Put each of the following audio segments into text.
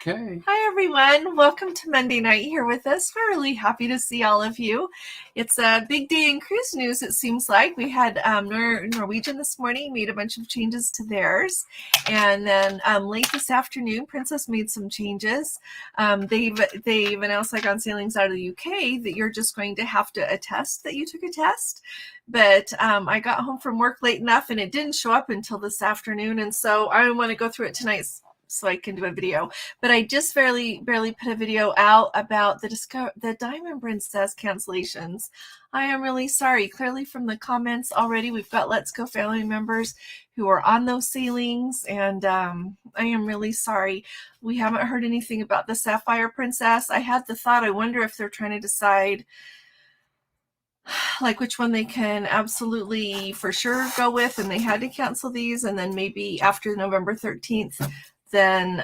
Okay. Hi, everyone. Welcome to Monday night here with us. We're really happy to see all of you. It's a big day in cruise news, it seems like. We had Norwegian this morning made a bunch of changes to theirs. And then late this afternoon, Princess made some changes. They've announced, like on sailings out of the UK, that you're just going to have to attest that you took a test. But I got home from work late enough and it didn't show up until this afternoon. And so I want to go through it tonight so I can do a video. But I just barely put a video out about the Diamond Princess cancellations. I am really sorry. Clearly from the comments already, we've got Let's Go family members who are on those sailings, and I am really sorry. We haven't heard anything about the Sapphire Princess. I had the thought, I wonder if they're trying to decide like which one they can absolutely for sure go with, and they had to cancel these, and then maybe after November 13th, then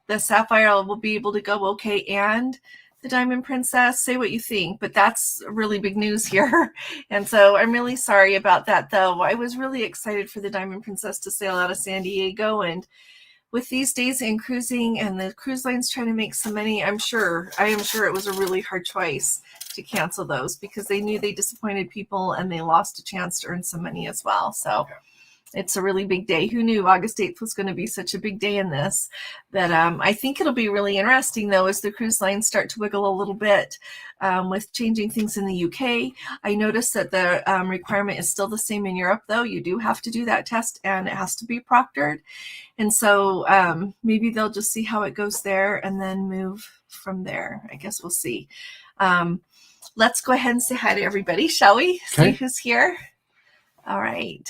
the Sapphire will be able to go okay, and the Diamond Princess. Say what you think, but that's really big news here. And so I'm really sorry about that, though. I was really excited for the Diamond Princess to sail out of San Diego, and with these days in cruising and the cruise lines trying to make some money, I am sure it was a really hard choice to cancel those because they knew they disappointed people and they lost a chance to earn some money as well. So it's a really big day. Who knew August 8th was going to be such a big day in this? But I think it'll be really interesting, though, as the cruise lines start to wiggle a little bit with changing things in the UK. I noticed that the requirement is still the same in Europe, though. You do have to do that test, and it has to be proctored. And so maybe they'll just see how it goes there and then move from there. I guess we'll see. Let's go ahead and say hi to everybody, shall we? Okay. See who's here. All right.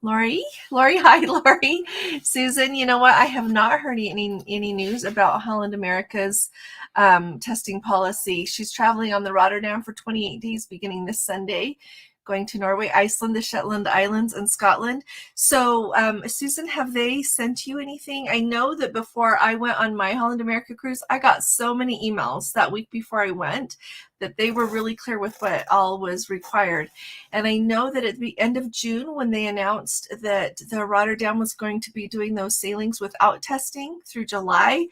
Lori, hi, Lori. Susan, you know what? I have not heard any news about Holland America's testing policy. She's traveling on the Rotterdam for 28 days beginning this Sunday, going to Norway, Iceland, the Shetland Islands, and Scotland. So, Susan, have they sent you anything? I know that before I went on my Holland America cruise, I got so many emails that week before I went that they were really clear with what all was required. And I know that at the end of June, when they announced that the Rotterdam was going to be doing those sailings without testing through July,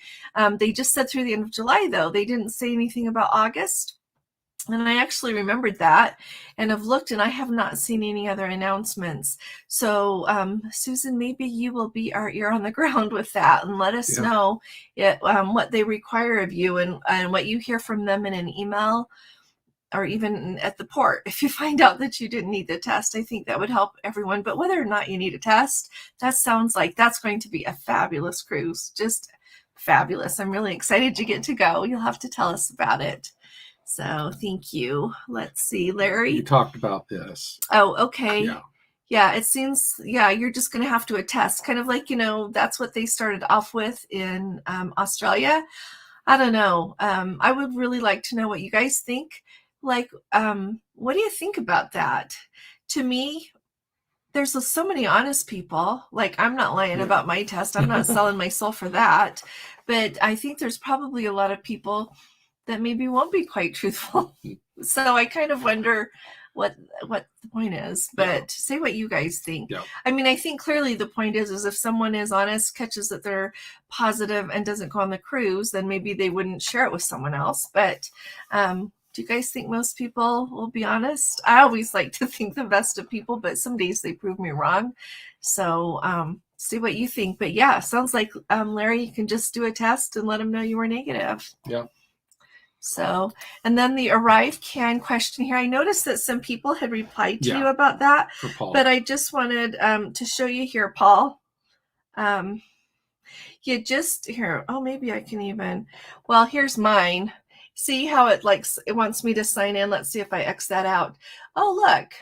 they just said through the end of July, though. They didn't say anything about August. And I actually remembered that and have looked, and I have not seen any other announcements. So, Susan, maybe you will be our ear on the ground with that and let us know what they require of you and what you hear from them in an email or even at the port. If you find out that you didn't need the test, I think that would help everyone. But whether or not you need a test, that sounds like that's going to be a fabulous cruise. Just fabulous. I'm really excited to get to go. You'll have to tell us about it. So thank you. Let's see, Larry. You talked about this. Oh, okay. Yeah, it seems, you're just going to have to attest, kind of like, that's what they started off with in Australia. I don't know. I would really like to know what you guys think. Like, what do you think about that? To me, there's so many honest people. Like, I'm not lying about my test. I'm not selling my soul for that. But I think there's probably a lot of people that maybe won't be quite truthful. So I kind of wonder what the point is, but say what you guys think. I mean, I think clearly the point is if someone is honest, catches that they're positive and doesn't go on the cruise, then maybe they wouldn't share it with someone else. But do you guys think most people will be honest? I always like to think the best of people, but some days they prove me wrong. So see what you think. But yeah, sounds like Larry, you can just do a test and let them know you were negative. Yeah. So, and then the ArriveCAN question here. I noticed that some people had replied to you about that, but I just wanted to show you here, Paul. You just here. Oh, maybe I can even. Well, here's mine. See how it wants me to sign in. Let's see if I X that out. Oh, look.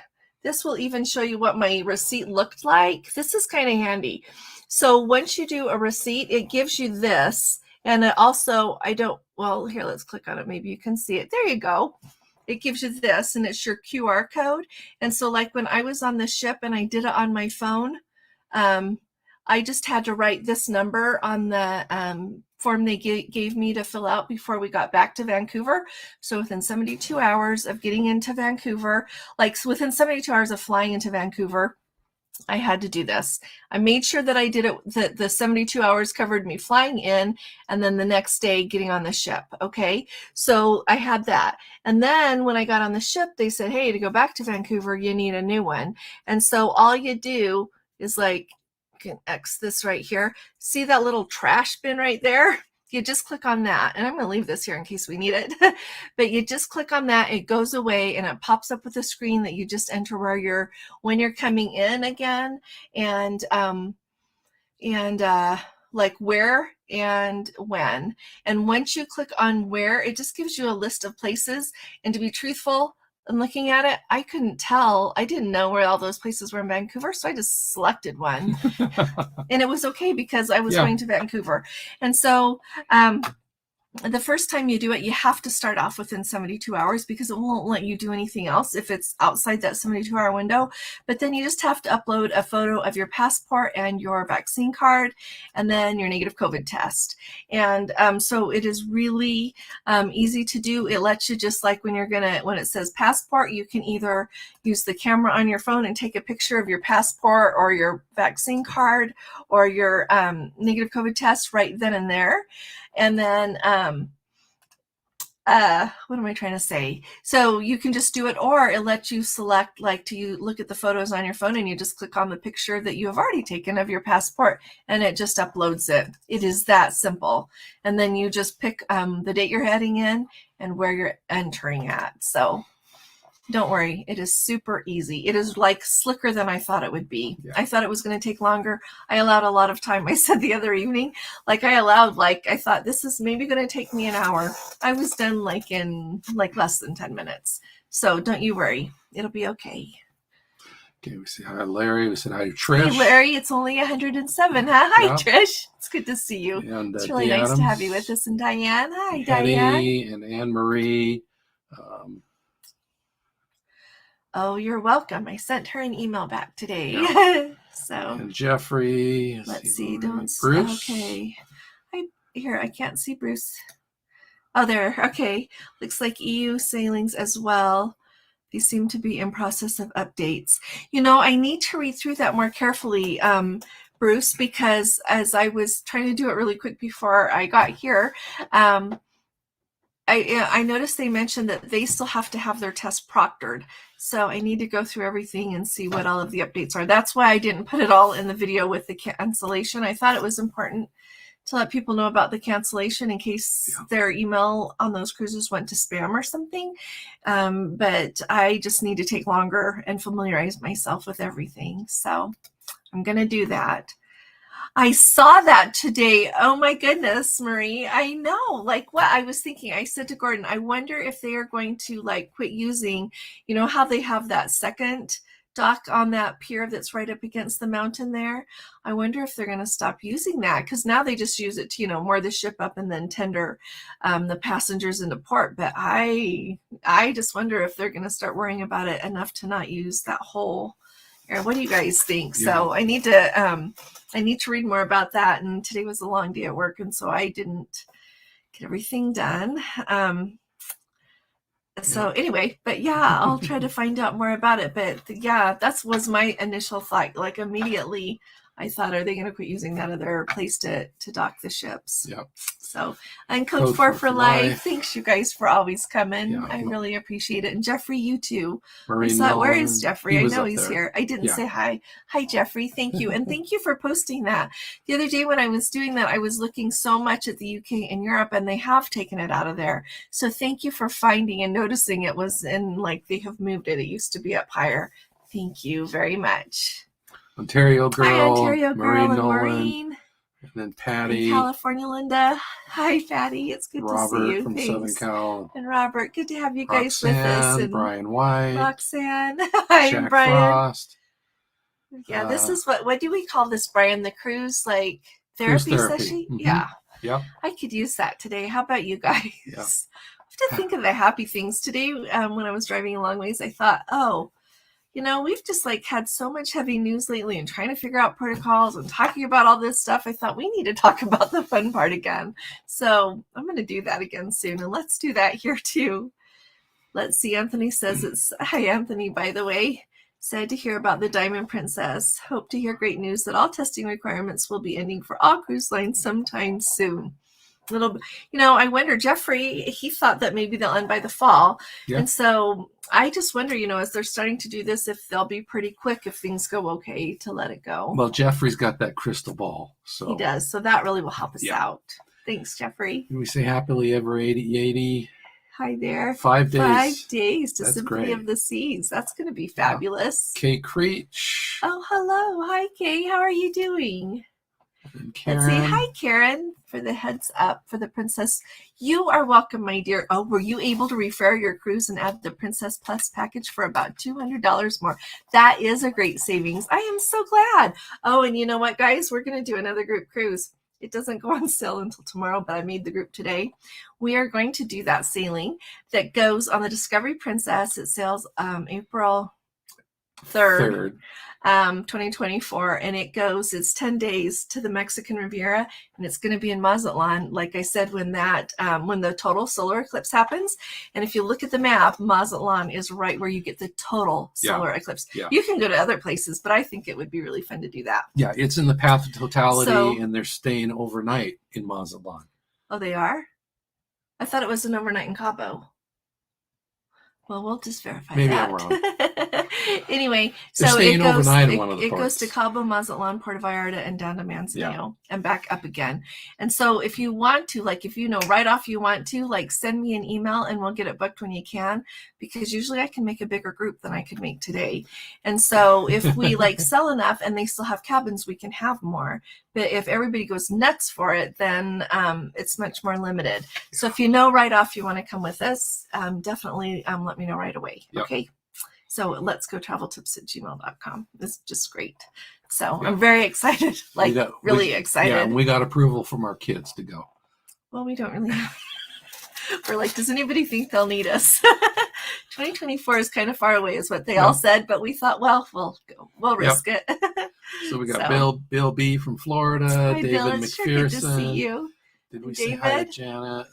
This will even show you what my receipt looked like. This is kind of handy. So once you do a receipt, it gives you this. And it also, here, let's click on it. Maybe you can see it. There you go. It gives you this, and it's your QR code. And so like when I was on the ship and I did it on my phone, I just had to write this number on the form they gave me to fill out before we got back to Vancouver. So within 72 hours of getting into Vancouver, within 72 hours of flying into Vancouver, I had to do this. I made sure that I did it, that the 72 hours covered me flying in and then the next day getting on the ship. Okay. So I had that. And then when I got on the ship, they said, hey, to go back to Vancouver, you need a new one. And so all you do is like, you can X this right here. See that little trash bin right there? You just click on that, and I'm going to leave this here in case we need it, but you just click on that, it goes away, and it pops up with a screen that you just enter where when you're coming in again, and like where and when. And once you click on where, it just gives you a list of places. And to be truthful, and looking at it, I couldn't tell. I didn't know where all those places were in Vancouver, so I just selected one. And it was okay because I was going to Vancouver. And so the first time you do it, you have to start off within 72 hours because it won't let you do anything else if it's outside that 72-hour window. But then you just have to upload a photo of your passport and your vaccine card and then your negative COVID test. And so it is really easy to do. It lets you just like when it says passport, you can either use the camera on your phone and take a picture of your passport or your vaccine card or your negative COVID test right then and there. And then, what am I trying to say? So you can just do it, or it lets you select, like, you look at the photos on your phone and you just click on the picture that you have already taken of your passport and it just uploads it. It is that simple. And then you just pick the date you're heading in and where you're entering at. So don't worry, it is super easy. It is like slicker than I thought it would be. Yeah. I thought it was going to take longer. I allowed a lot of time. I said the other evening, I thought this is maybe going to take me an hour. I was done in less than 10 minutes. So don't you worry. It'll be okay. Okay, we say hi to Larry. We said hi to Trish. Hey, Larry, it's only 107. Huh? Hi, Trish. It's good to see you. And, it's really nice to have you with us. And Diane. Hi, Diane. And Anne-Marie. Oh, you're welcome. I sent her an email back today. Yeah. So. And Jeffrey. Let's see. Bruce. Okay. I can't see Bruce. Oh, there. Okay. Looks like EU sailings as well. These seem to be in process of updates. I need to read through that more carefully, Bruce, because as I was trying to do it really quick before I got here, I noticed they mentioned that they still have to have their test proctored. So I need to go through everything and see what all of the updates are. That's why I didn't put it all in the video with the cancellation. I thought it was important to let people know about the cancellation in case their email on those cruises went to spam or something. But I just need to take longer and familiarize myself with everything. So I'm going to do that. I saw that today. Oh my goodness, Marie. I know. What I was thinking, I said to Gordon, I wonder if they are going to quit using, how they have that second dock on that pier that's right up against the mountain there. I wonder if they're going to stop using that because now they just use it to, moor the ship up and then tender the passengers into port. But I just wonder if they're going to start worrying about it enough to not use that whole. What do you guys think? Yeah. So I need to read more about that. And today was a long day at work, and so I didn't get everything done. So anyway, but yeah, I'll try to find out more about it. But yeah, that was my initial thought. Immediately, I thought, are they going to quit using that other place to dock the ships? Yeah. So, and Code 4 for Life. Thanks, you guys, for always coming. Yeah. I really appreciate it. And Jeffrey, you too. Where is Jeffrey? I know he's here. I didn't say hi. Hi, Jeffrey. Thank you. And thank you for posting that. The other day when I was doing that, I was looking so much at the UK and Europe, and they have taken it out of there. So thank you for finding and noticing it was in, they have moved it. It used to be up higher. Thank you very much. Ontario Girl. Hi, Ontario Girl and Maureen. And then Patty. In California, Linda. Hi, Patty. It's good Robert to see you. From Thanks. Southern Cal. And Robert. Good to have you Roxanne, guys with us. And Brian White. Roxanne. Hi, Jack Brian. Frost. Yeah, this is what do we call this, Brian? The cruise therapy session? Mm-hmm. Yeah. Yeah. I could use that today. How about you guys? Yeah. I have to think of the happy things. Today, when I was driving a long ways, I thought, we've just had so much heavy news lately and trying to figure out protocols and talking about all this stuff. I thought we need to talk about the fun part again. So I'm going to do that again soon. And let's do that here too. Let's see. Anthony says hi, Anthony, by the way. Sad to hear about the Diamond Princess. Hope to hear great news that all testing requirements will be ending for all cruise lines sometime soon. Little, I wonder, Jeffrey, he thought that maybe they'll end by the fall. Yeah. And so I just wonder, as they're starting to do this, if they'll be pretty quick if things go okay to let it go. Well, Jeffrey's got that crystal ball. So he does. So that really will help us out. Thanks, Jeffrey. Can we say happily ever 80? Hi there. 5 days. 5 days to That's Symphony great. of the Seas. That's going to be fabulous. Kay Creech. Oh, hello. Hi, Kay. How are you doing? And Karen. Let's see. Hi, Karen, for the heads up for the Princess. You are welcome, my dear. Oh, were you able to refer your cruise and add the Princess Plus package for about $200 more? That is a great savings. I am so glad. Oh, and you know what, guys? We're going to do another group cruise. It doesn't go on sale until tomorrow, but I made the group today. We are going to do that sailing that goes on the Discovery Princess. It sails April 3rd. 2024, and it's 10 days to the Mexican Riviera, and it's going to be in Mazatlan, like I said, when the total solar eclipse happens. And if you look at the map, Mazatlan is right where you get the total solar eclipse. Yeah. You can go to other places, but I think it would be really fun to do that. Yeah, it's in the path of totality, and they're staying overnight in Mazatlan. Oh, they are? I thought it was an overnight in Cabo. Well, we'll just verify Maybe that. I'm wrong. Anyway, They're so staying overnight in one of the it goes ports. to Cabo, Mazatlan, Puerto Vallarta, and down to Manzanillo, and back up again. And so if you want to, if you know right off you want to, send me an email and we'll get it booked when you can, because usually I can make a bigger group than I could make today. And so if we sell enough and they still have cabins, we can have more. But if everybody goes nuts for it, then it's much more limited. So if you know right off you want to come with us, definitely let me know right away. Yep. Okay. So let's go traveltips@gmail.com. It's just great. So I'm very excited, really excited. Yeah, and we got approval from our kids to go. Well, we don't really have. We're does anybody think they'll need us? 2024 is kind of far away, is what they all said, but we thought, well, we'll go. We'll risk it. So we got Bill B from Florida, Hi, David Bill. McPherson. It's sure good to see you. Did we say hi to Janet?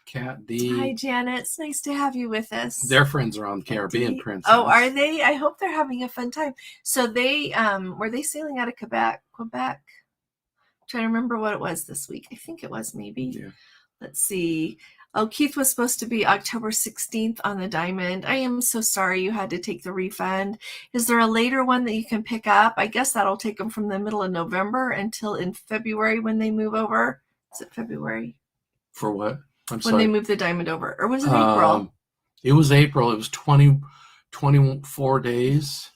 Kat D. Hi, Janet. It's nice to have you with us. Their friends are on Caribbean Princess. Oh, are they? I hope they're having a fun time. So they were they sailing out of Quebec? I'm trying to remember what it was this week. I think it was maybe. Yeah. Let's see. Oh, Keith was supposed to be October 16th on the Diamond. I am so sorry you had to take the refund. Is there a later one that you can pick up? I guess that'll take them from the middle of November until in February when they move over. Is it February? For what? I'm sorry. When they move the Diamond over. Or was it April? It was April. It was 24 days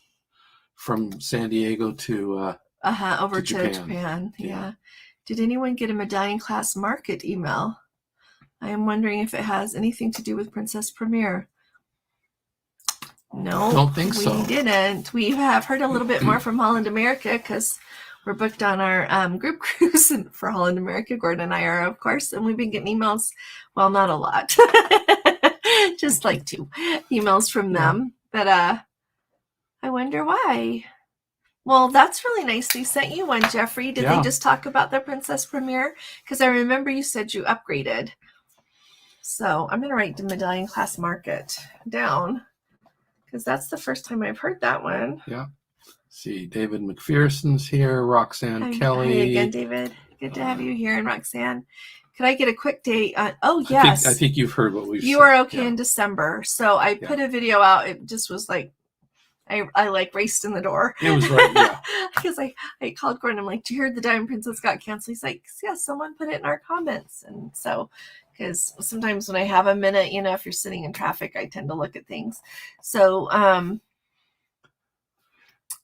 from San Diego to over to Japan. Yeah. Did anyone get a Medallion Class Market email? I am wondering if it has anything to do with Princess Premier. No, don't think so. We didn't. We have heard a little bit more from Holland America because we're booked on our group cruise for Holland America. Gordon and I are, of course, and we've been getting emails. Well, not a lot, just 2 emails from them. But I wonder why. Well, that's really nice. They sent you one, Jeffrey. Did they just talk about the Princess Premier? Because I remember you said you upgraded. So I'm going to write the Medallion Class Market down because that's the first time I've heard that one. Yeah. See, David McPherson's here, Roxanne Kelly. Hi again, David. Good to have you here. And Roxanne, could I get a quick date on? Oh, yes. I think you've heard what we've said. You are okay in December. So I put a video out. It just was I raced in the door. It was right, yeah. Because I called Gordon. I'm like, "Do you hear the Diamond Princess got canceled?" He's like, "Yeah, someone put it in our comments." And so, because sometimes when I have a minute, if you're sitting in traffic, I tend to look at things. So,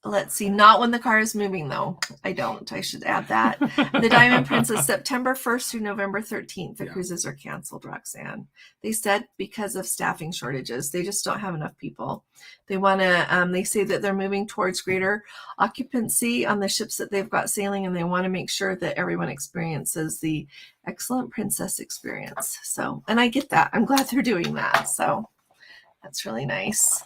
let's see. Not when the car is moving, though. I don't. I should add that. The Diamond Princess, September 1st through November 13th. The cruises are canceled, Roxanne. They said because of staffing shortages. They just don't have enough people. They want to, they say that they're moving towards greater occupancy on the ships that they've got sailing, and they want to make sure that everyone experiences the excellent princess experience. So, and I get that. I'm glad they're doing that. So that's really nice.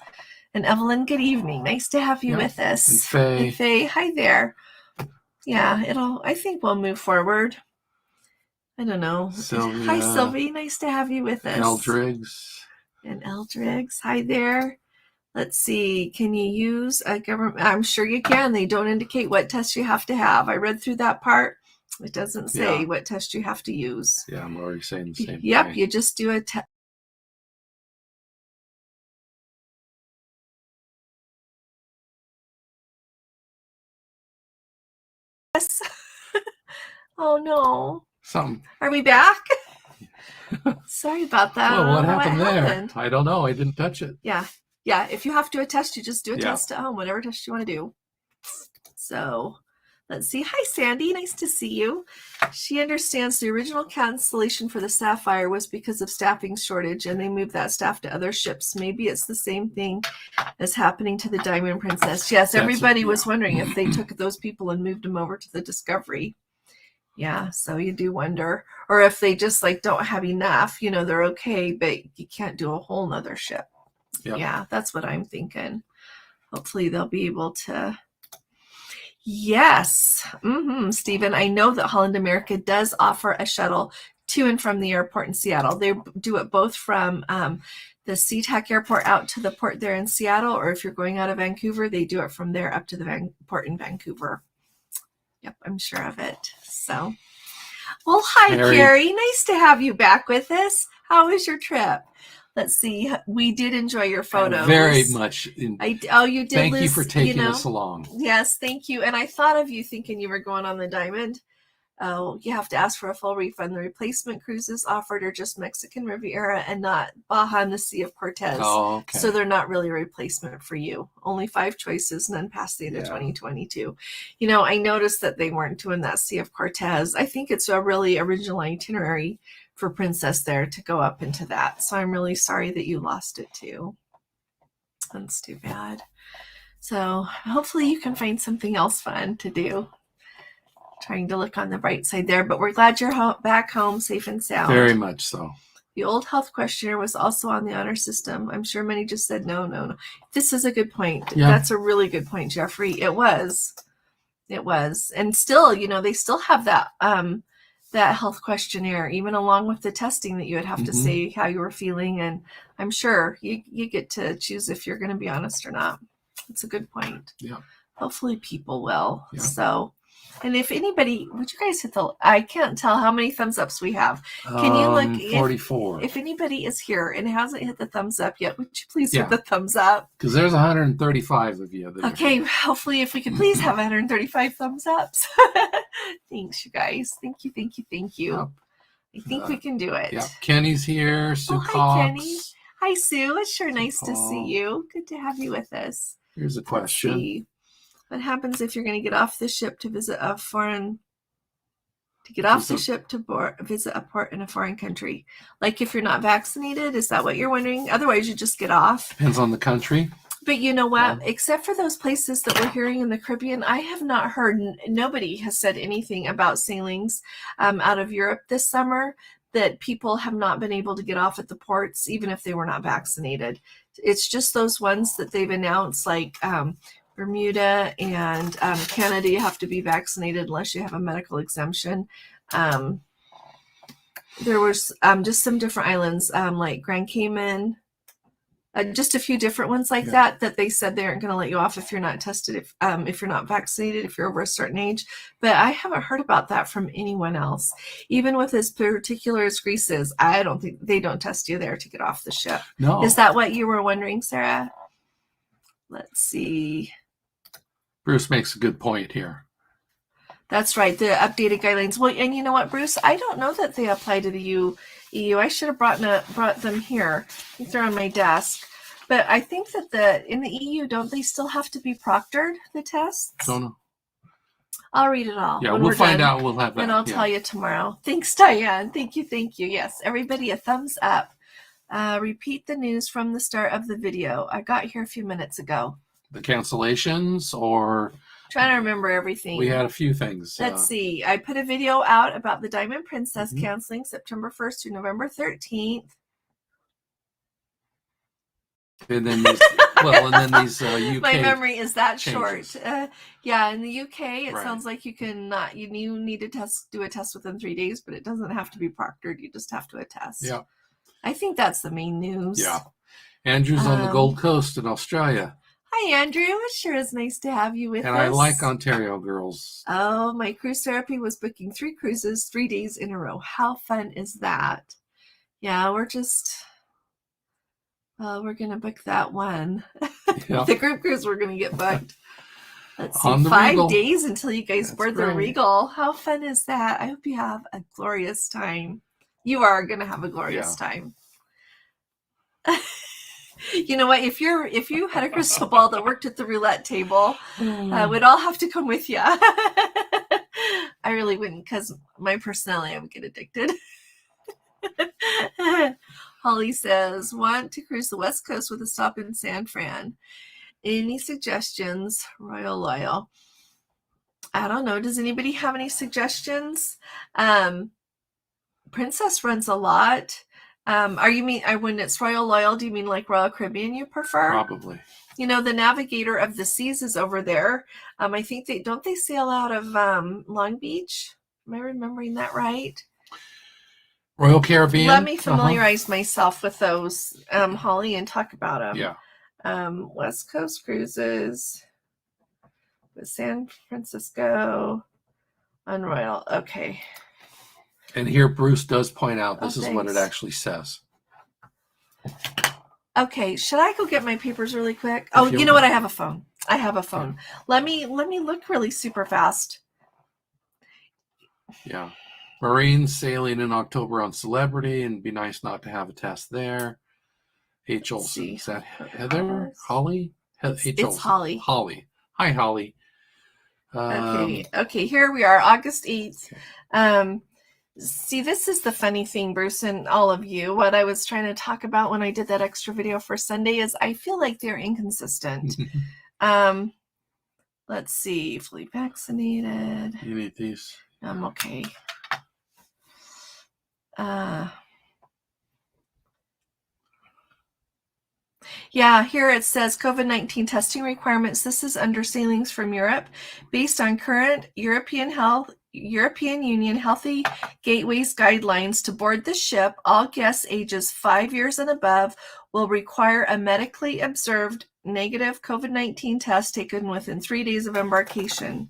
And Evelyn, good evening. Nice to have you with us. And Faye, hi there. Yeah, I think we'll move forward. I don't know. Sylvia, hi, Sylvie. Nice to have you with us. Eldriggs. And Eldriggs, hi there. Let's see. Can you use a government? I'm sure you can. They don't indicate what tests you have to have. I read through that part. It doesn't say what test you have to use. Yeah, I'm already saying the same Yep, thing. you just do a test. Oh no. Are we back? Sorry about that. Well, what happened there? Happened. I don't know. I didn't touch it. Yeah. If you have to do a test, you just do a test at home, whatever test you want to do. So let's see. Hi, Sandy. Nice to see you. She understands the original cancellation for the Sapphire was because of staffing shortage, and they moved that staff to other ships. Maybe it's the same thing as happening to the Diamond Princess. Yes, everybody was wondering if they took those people and moved them over to the Discovery. Yeah, so you do wonder. Or if they just don't have enough, they're okay, but you can't do a whole nother ship. Yep. Yeah, that's what I'm thinking. Hopefully they'll be able to. Yes. Stephen, I know that Holland America does offer a shuttle to and from the airport in Seattle. They do it both from the SeaTac airport out to the port there in Seattle, or if you're going out of Vancouver, they do it from there up to the port in Vancouver. Yep, I'm sure of it. So, well, hi, Carrie. Nice to have you back with us. How was your trip? Let's see. We did enjoy your photos. Very much. You did. Thank you for taking us along. Yes, thank you. And I thought of you thinking you were going on the Diamond. Oh, you have to ask for a full refund. The replacement cruises offered are just Mexican Riviera and not Baja and the Sea of Cortez. Oh, okay. So they're not really a replacement for you. Only 5 choices, none past the end of 2022. I noticed that they weren't doing that Sea of Cortez. I think it's a really original itinerary for Princess there to go up into that. So I'm really sorry that you lost it too. That's too bad. So hopefully you can find something else fun to do. Trying to look on the bright side there, but we're glad you're back home safe and sound. Very much so. The old health questionnaire was also on the honor system. I'm sure many just said no. This is a good point. Yeah. That's a really good point, Jeffrey. It was. And still, they still have that that health questionnaire, even along with the testing that you would have to say how you were feeling. And I'm sure you get to choose if you're going to be honest or not. It's a good point. Yeah. Hopefully people will. Yeah. So, and if anybody, would you guys hit I can't tell how many thumbs ups we have. Can you look? 44. If anybody is here and hasn't hit the thumbs up yet, would you please hit the thumbs up? Because there's 135 of you. Okay, hopefully if we could please have 135 thumbs ups. Thanks, you guys. Thank you. Yep. I think we can do it. Yeah, Kenny's here. Sue Cox. Hi, Kenny. Hi, Sue. It's sure nice to see you. Good to have you with us. Here's a question. What happens if you're going to get off the ship to visit a foreign? To get off the ship to visit a port in a foreign country, like if you're not vaccinated, is that what you're wondering? Otherwise, you just get off. Depends on the country. But you know what? Yeah. Except for those places that we're hearing in the Caribbean, I have not heard. Nobody has said anything about sailings out of Europe this summer that people have not been able to get off at the ports, even if they were not vaccinated. It's just those ones that they've announced, like Bermuda and Canada. You have to be vaccinated unless you have a medical exemption. There was just some different islands, like Grand Cayman, just a few different ones like that they said they aren't going to let you off if you're not tested, if you're not vaccinated, if you're over a certain age. But I haven't heard about that from anyone else. Even with as particular as Greece is, I don't think they don't test you there to get off the ship. No. Is that what you were wondering, Sarah? Let's see. Bruce makes a good point here. That's right, the updated guidelines. Well, and you know what, Bruce? I don't know that they apply to the EU. I should have brought them here. I think they're on my desk. But I think that in the EU, don't they still have to be proctored, the tests? Don't know. I'll read it all. Yeah, we'll find out. We'll have that. And I'll tell you tomorrow. Thanks, Diane. Thank you. Yes, everybody, a thumbs up. Repeat the news from the start of the video. I got here a few minutes ago. The cancellations, or trying to remember everything. We had a few things. Let's see. I put a video out about the Diamond Princess canceling September 1st through November 13th. And then these UK. My memory is that changes. short. In the UK, it sounds like you need to do a test within 3 days, but it doesn't have to be proctored. You just have to attest. Yeah. I think that's the main news. Yeah. Andrew's on the Gold Coast in Australia. Hi, Andrew. It sure is nice to have you with us. And I like Ontario girls. Oh, my cruise therapy was booking 3 cruises 3 days in a row. How fun is that? Yeah, we're going to book that one. Yep. The group cruise we're going to get booked. Let's see, On the 5 Regal. days until you guys That's board the right. Regal. How fun is that? I hope you have a glorious time. You are going to have a glorious time. You know what? If you had a crystal ball that worked at the roulette table, we'd all have to come with you. I really wouldn't, because my personality, I would get addicted. Holly says, want to cruise the West Coast with a stop in San Fran. Any suggestions? Royal Loyal. I don't know. Does anybody have any suggestions? Princess runs a lot. When it's Royal Loyal, do you mean like Royal Caribbean you prefer? Probably. You know, the Navigator of the Seas is over there. I think they sail out of Long Beach? Am I remembering that right? Royal Caribbean. Let me familiarize myself with those, Holly, and talk about them. Yeah. West Coast cruises with San Francisco on Royal. Okay. And here Bruce does point out this is what it actually says. Okay, should I go get my papers really quick? Oh, you know what? I have a phone. Yeah. Let me look really super fast. Yeah. Marines sailing in October on Celebrity, and be nice not to have a test there. H. Olson. Is that Heather? Holly? It's Holly. Holly. Hi, Holly. Okay, here we are, August 8th. Okay. See, this is the funny thing, Bruce, and all of you. What I was trying to talk about when I did that extra video for Sunday is I feel like they're inconsistent. Let's see, fully vaccinated. You need these? I'm okay. Yeah, here it says COVID-19 testing requirements. This is under sailings from Europe based on current European Union Healthy Gateways guidelines. To board the ship, all guests ages 5 years and above will require a medically observed negative COVID-19 test taken within 3 days of embarkation.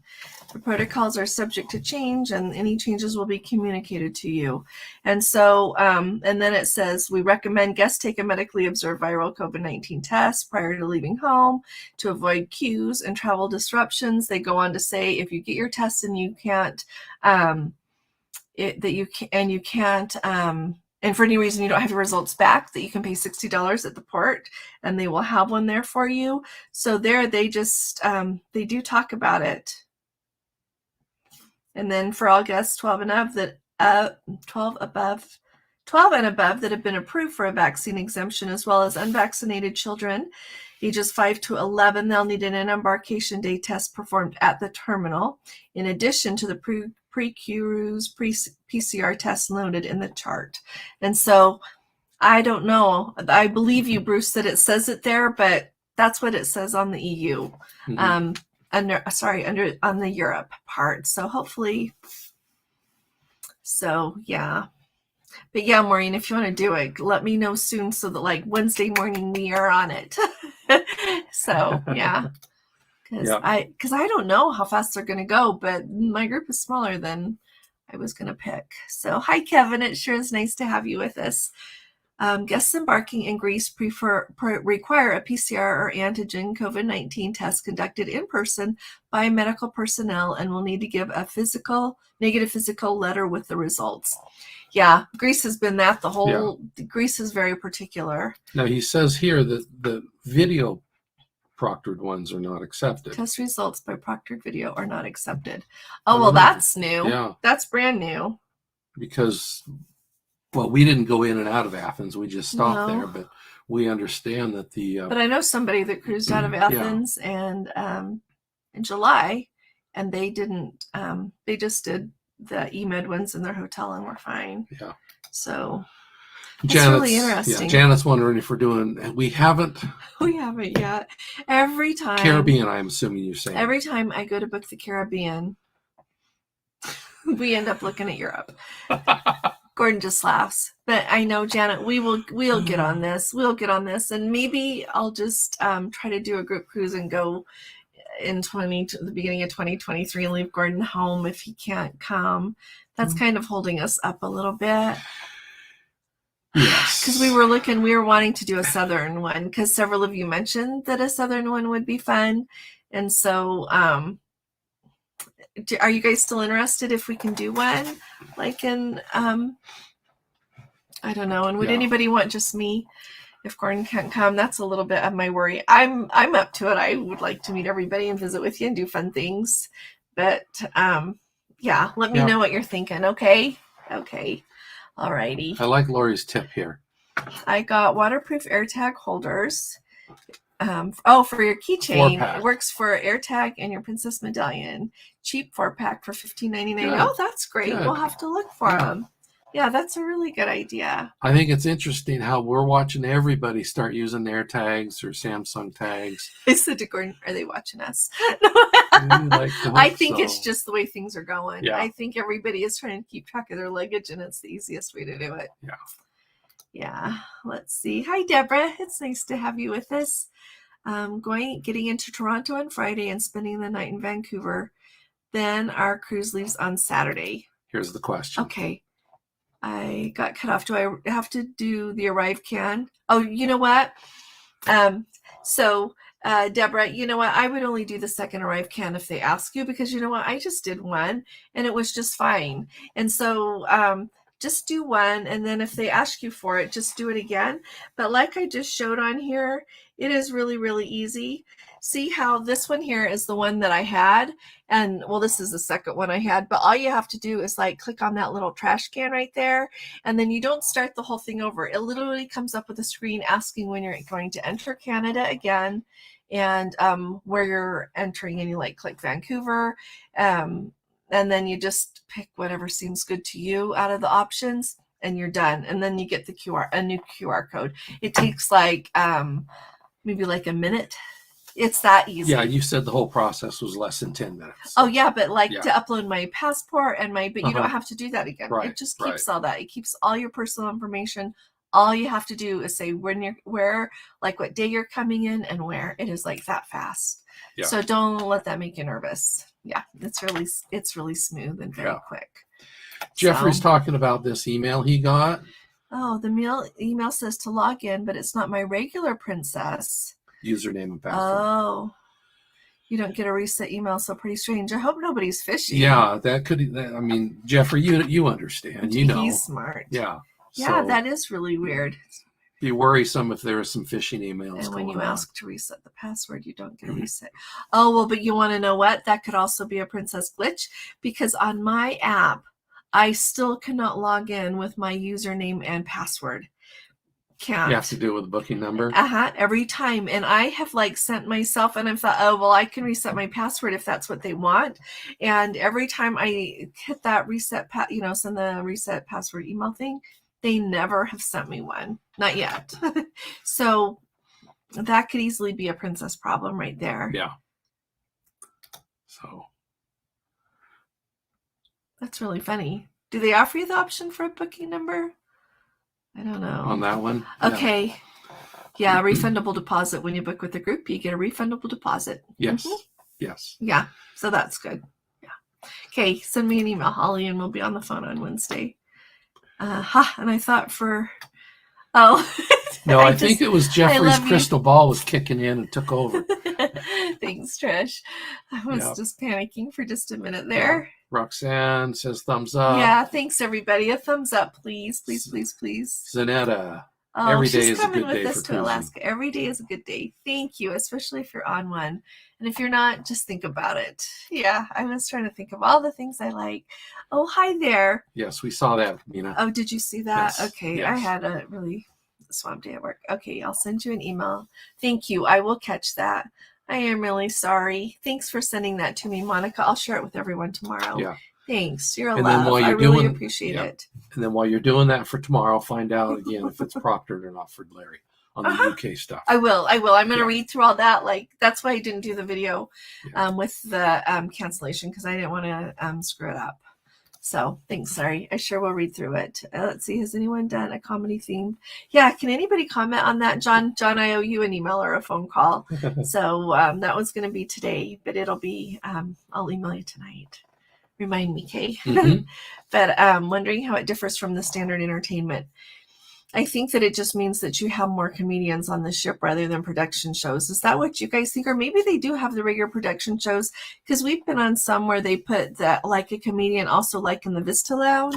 The protocols are subject to change, and any changes will be communicated to you. And so, and then it says, we recommend guests take a medically observed viral COVID-19 test prior to leaving home to avoid queues and travel disruptions. They go on to say, if you get your test and you can't, and for any reason you don't have your results back, that you can pay $60 at the port, and they will have one there for you. So there, they just they do talk about it. And then for all guests 12 and above that have been approved for a vaccine exemption, as well as unvaccinated children ages 5 to 11, they'll need an embarkation day test performed at the terminal, in addition to the pre-cruise PCR test noted in the chart. And so I don't know. I believe you, Bruce, that it says it there, but that's what it says on the EU. Mm-hmm. On the Europe part. So hopefully, yeah. But yeah, Maureen, if you want to do it, let me know soon so that like Wednesday morning we are on it. So yeah, because I don't know how fast they're going to go, but my group is smaller than I was going to pick. So hi, Kevin. It sure is nice to have you with us. Guests embarking in Greece require a PCR or antigen COVID-19 test conducted in person by medical personnel and will need to give a negative physical letter with the results. Yeah, Greece has been that Greece is very particular. Now he says here that the video proctored ones are not accepted. Test results by proctored video are not accepted. Oh, well, that's new. Yeah. That's brand new. Because... well, we didn't go in and out of Athens. We just stopped there, but we understand that But I know somebody that cruised out of Athens and in July, and they didn't. They just did the EMED ones in their hotel and were fine. Yeah. So it's really interesting. Yeah, Janet's wondering if we're doing. We haven't. We haven't yet. Every time. Caribbean, I'm assuming you're saying. Every time I go to book the Caribbean, we end up looking at Europe. Gordon just laughs. But I know, Janet, we'll get on this. We'll get on this. And maybe I'll just try to do a group cruise and go in the beginning of 2023 and leave Gordon home if he can't come. That's kind of holding us up a little bit. Yes. Because we were wanting to do a southern one because several of you mentioned that a southern one would be fun. And so are you guys still interested if we can do one? Like in, I don't know. And would anybody want just me if Gordon can't come? That's a little bit of my worry. I'm up to it. I would like to meet everybody and visit with you and do fun things. But yeah, let me know what you're thinking. Okay. Alrighty. I like Lori's tip here. I got waterproof AirTag holders. For your keychain. It works for AirTag and your Princess Medallion. Cheap 4-pack for $15.99. Oh, that's great. Good. We'll have to look for them. Yeah, that's a really good idea. I think it's interesting how we're watching everybody start using AirTags or Samsung tags. I said to Gordon, are they watching us? I think it's just the way things are going. Yeah. I think everybody is trying to keep track of their luggage, and it's the easiest way to do it. Yeah. Let's see. Hi, Deborah. It's nice to have you with us. Getting into Toronto on Friday and spending the night in Vancouver. Then our cruise leaves on Saturday. Here's the question. Okay. I got cut off. Do I have to do the ArriveCAN? Oh, you know what? Deborah, you know what? I would only do the second ArriveCAN if they ask you, because you know what? I just did one and it was just fine. And so just do one, and then if they ask you for it, just do it again. But like I just showed on here, it is really, really easy. See how this one here is the one that I had, and well, this is the second one I had, but all you have to do is like click on that little trash can right there, and then you don't start the whole thing over. It literally comes up with a screen asking when you're going to enter Canada again, and where you're entering, and you like click Vancouver, and then you just pick whatever seems good to you out of the options, and you're done. And then you get a new QR code. It takes like maybe like a minute. It's that easy. Yeah, you said the whole process was less than 10 minutes. Oh yeah, but to upload my passport and but you don't have to do that again. Right, it just keeps all that. It keeps all your personal information. All you have to do is say where, like what day you're coming in and where. It is like that fast. Yeah. So don't let that make you nervous. Yeah, it's really smooth and very quick. Jeffrey's talking about this email he got. Oh, the email says to log in, but it's not my regular Princess username and password. Oh, you don't get a reset email, so pretty strange. I hope nobody's phishing. Yeah, I mean, Jeffrey, you understand. You know, he's smart. Yeah. Yeah, so that is really weird. Be worrisome if there are some phishing emails. And when you ask to reset the password, you don't get a reset. Oh, well, but you want to know what? That could also be a Princess glitch, because on my app, I still cannot log in with my username and password. Can't. You have to do it with a booking number? Every time. And I have like sent myself, and I've thought, oh, well, I can reset my password if that's what they want. And every time I hit that send the reset password email thing, they never have sent me one. Not yet. So that could easily be a Princess problem right there. Yeah. So. That's really funny. Do they offer you the option for a booking number? I don't know. On that one? Okay. Yeah, refundable deposit. When you book with the group, you get a refundable deposit. Yes. Mm-hmm. Yes. Yeah. So that's good. Yeah. Okay. Send me an email, Holly, and we'll be on the phone on Wednesday. And I thought no, I think it was Jeffrey's crystal ball was kicking in and took over. Thanks, Trish. I was just panicking for just a minute there. Yeah. Roxanne says thumbs up. Yeah, thanks everybody. A thumbs up, please, please, please, please. Zanetta. Every day is a good day for cruising. Alaska. Every day is a good day. Thank you, especially if you're on one. And if you're not, just think about it. Yeah, I was trying to think of all the things I like. Oh, hi there. Yes, we saw that, Mina. Oh, did you see that? Yes. Okay, yes. I had a really swamped day at work. Okay, I'll send you an email. Thank you. I will catch that. I am really sorry. Thanks for sending that to me, Monica. I'll share it with everyone tomorrow. Yeah. Thanks. You're a love. I really appreciate it. And then while you're doing that for tomorrow, find out again if it's proctored or not for Larry on the UK stuff. I will. I'm going to read through all that. Like, that's why I didn't do the video with the cancellation, because I didn't want to screw it up. So thanks. Sorry. I sure will read through it. Let's see. Has anyone done a comedy theme? Yeah. Can anybody comment on that? John, I owe you an email or a phone call. So that was going to be today, but it'll be, I'll email you tonight. Remind me, Kay. Mhm. But wondering how it differs from the standard entertainment. I think that it just means that you have more comedians on the ship rather than production shows. Is that what you guys think? Or maybe they do have the regular production shows, because we've been on some where they put that, like a comedian also like in the Vista Lounge,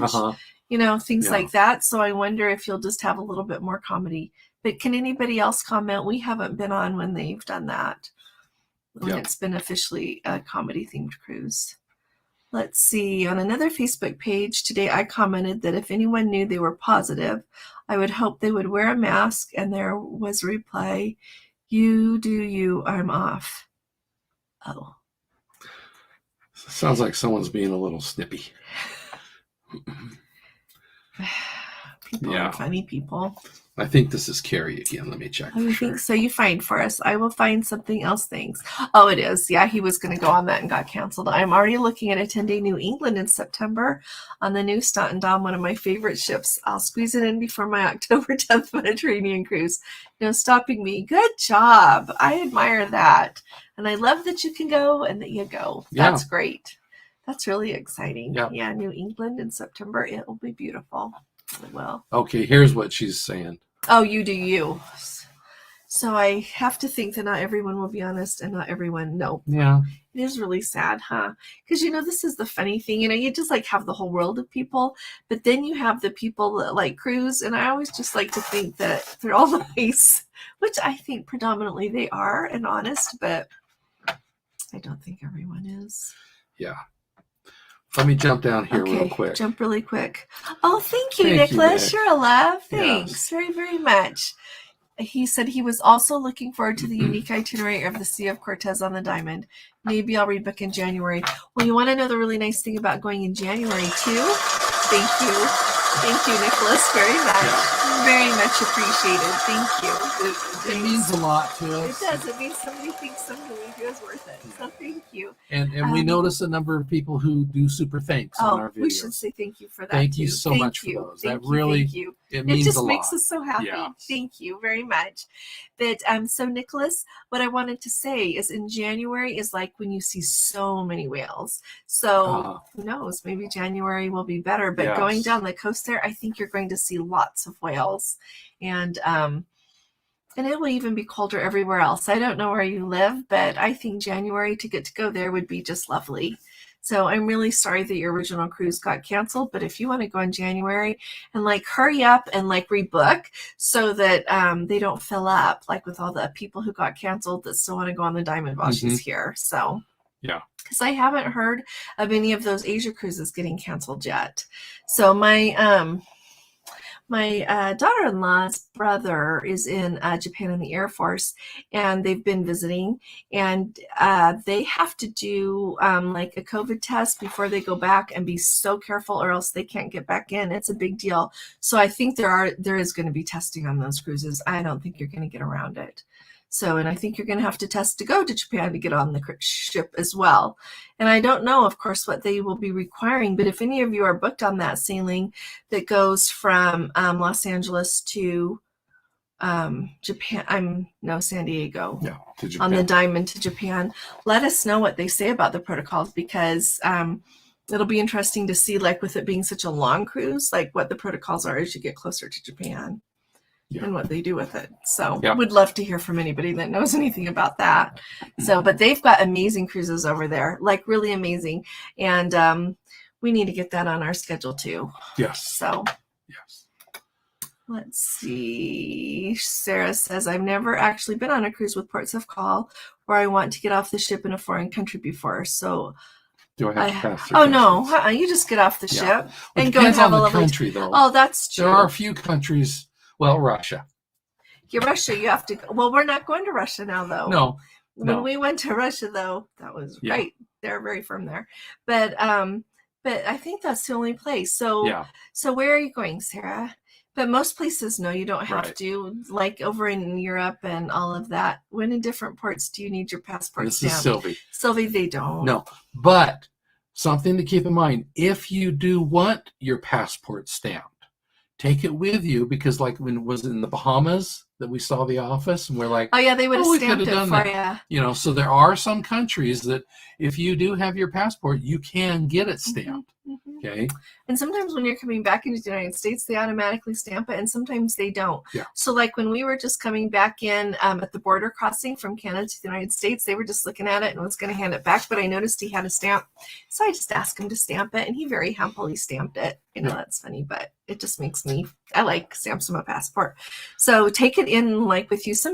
things like that. So I wonder if you'll just have a little bit more comedy. But can anybody else comment? We haven't been on when they've done that, when it's been officially a comedy themed cruise. Let's see. On another Facebook page today, I commented that if anyone knew they were positive, I would hope they would wear a mask. And there was a reply, "You do you, I'm off." Oh. Sounds like someone's being a little snippy. People are funny people. I think this is Carrie again. Let me check. Oh, you think so? You find for us. I will find something else. Thanks. Oh, it is. Yeah, he was going to go on that and got canceled. I'm already looking at a 10-day New England in September on the new Statendam, one of my favorite ships. I'll squeeze it in before my October 10th Mediterranean cruise. No stopping me. Good job. I admire that. And I love that you can go and that you go. That's great. That's really exciting. Yeah, New England in September. It will be beautiful. It will. Okay, here's what she's saying. Oh, you do you. So I have to think that not everyone will be honest and not everyone. No. Yeah. It is really sad, huh? Because, this is the funny thing. You just have the whole world of people, but then you have the people that like cruise. And I always just like to think that they're all nice, which I think predominantly they are and honest, but I don't think everyone is. Yeah. Let me jump down here real quick. Jump really quick. Oh, thank you, Nicholas. You're a love. Thanks very, very much. He said he was also looking forward to the unique itinerary of the Sea of Cortez on the Diamond. Maybe I'll read book in January. Well, you want to know the really nice thing about going in January, too? Thank you. Thank you, Nicholas, very much. Yeah. Very much appreciated. Thank you. It means a lot to us. It does. It means somebody thinks something we do is worth it. So thank you. And we notice a number of people who do super thanks on our videos. We should say thank you for that. Thank you so much for those. That really, it means a lot. It just makes us so happy. Yeah. Thank you very much. But so Nicholas, what I wanted to say is in January is like when you see so many whales. So who knows? Maybe January will be better. But going down the coast there, I think you're going to see lots of whales. And it will even be colder everywhere else. I don't know where you live, but I think January to get to go there would be just lovely. So I'm really sorry that your original cruise got canceled, but if you want to go in January and hurry up and rebook so that they don't fill up with all the people who got canceled that still want to go on the Diamond while she's here. So yeah, because I haven't heard of any of those Asia cruises getting canceled yet. So my daughter-in-law's brother is in Japan in the Air Force, and they've been visiting, and they have to do a COVID test before they go back and be so careful or else they can't get back in. It's a big deal. So I think there is going to be testing on those cruises. I don't think you're going to get around it. So, and I think you're going to have to test to go to Japan to get on the ship as well. And I don't know, of course, what they will be requiring, but if any of you are booked on that sailing that goes from Los Angeles to Japan, San Diego, to Japan. On the Diamond to Japan, let us know what they say about the protocols, because it'll be interesting to see, with it being such a long cruise, what the protocols are as you get closer to Japan. And what they do with it. So would love to hear from anybody that knows anything about that. So, but they've got amazing cruises over there, really amazing. And we need to get that on our schedule too. Yes. So let's see. Sarah says, I've never actually been on a cruise with ports of call where I want to get off the ship in a foreign country before. So do I have to pass through? Oh, no. You just get off the ship and go and have a lovely country, though. Oh, that's true. There are a few countries. Well, Russia. Russia, you have to go. Well, we're not going to Russia now, though. No. When we went to Russia, though, that was right. They're very firm there. But I think that's the only place. So so where are you going, Sarah? But most places, no, you don't have to. Over in Europe and all of that. When in different ports do you need your passport stamp? This is Sylvie. Sylvie, they don't. No, but something to keep in mind. If you do want your passport stamped, take it with you, because like when it was in the Bahamas that we saw the office, and we're like, oh yeah, they would have we stamped could it have for done that. you. You know, so there are some countries that if you do have your passport, you can get it stamped. Okay. And sometimes when you're coming back into the United States, they automatically stamp it, and sometimes they don't. Yeah. So like when we were just coming back in at the border crossing from Canada to the United States, they were just looking at it and was going to hand it back, but I noticed he had a stamp. So I just asked him to stamp it, and he very happily stamped it. You know, that's funny, but it just makes me, I like stamps on my passport. So take it in like with you. So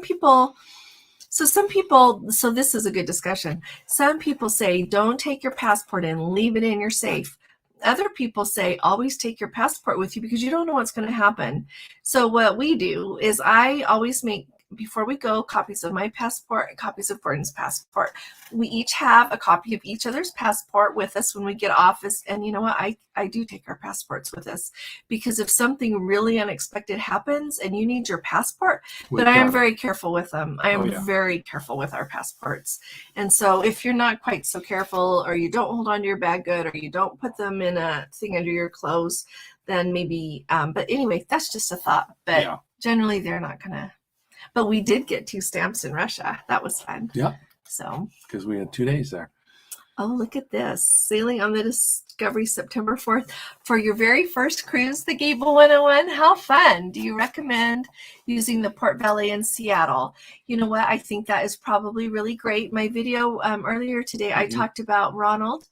this is a good discussion. Some people say, don't take your passport in, leave it in your safe. Other people say, always take your passport with you because you don't know what's going to happen. So what we do is I always make, before we go, copies of my passport and copies of Gordon's passport. We each have a copy of each other's passport with us when we get off. And you know what? I do take our passports with us, because if something really unexpected happens and you need your passport, but I am very careful with them. I am very careful with our passports. And so if you're not quite so careful, or you don't hold on to your bag good, or you don't put them in a thing under your clothes, then maybe, but anyway, that's just a thought. But generally they're not going to. But we did get 2 stamps in Russia. That was fun. Yeah. So. Because we had 2 days there. Oh, look at this. Sailing on the Discovery September 4th for your very first cruise, the Gable 101. How fun. Do you recommend using the Port Valet in Seattle? You know what? I think that is probably really great. My video earlier today, I talked about Ronald.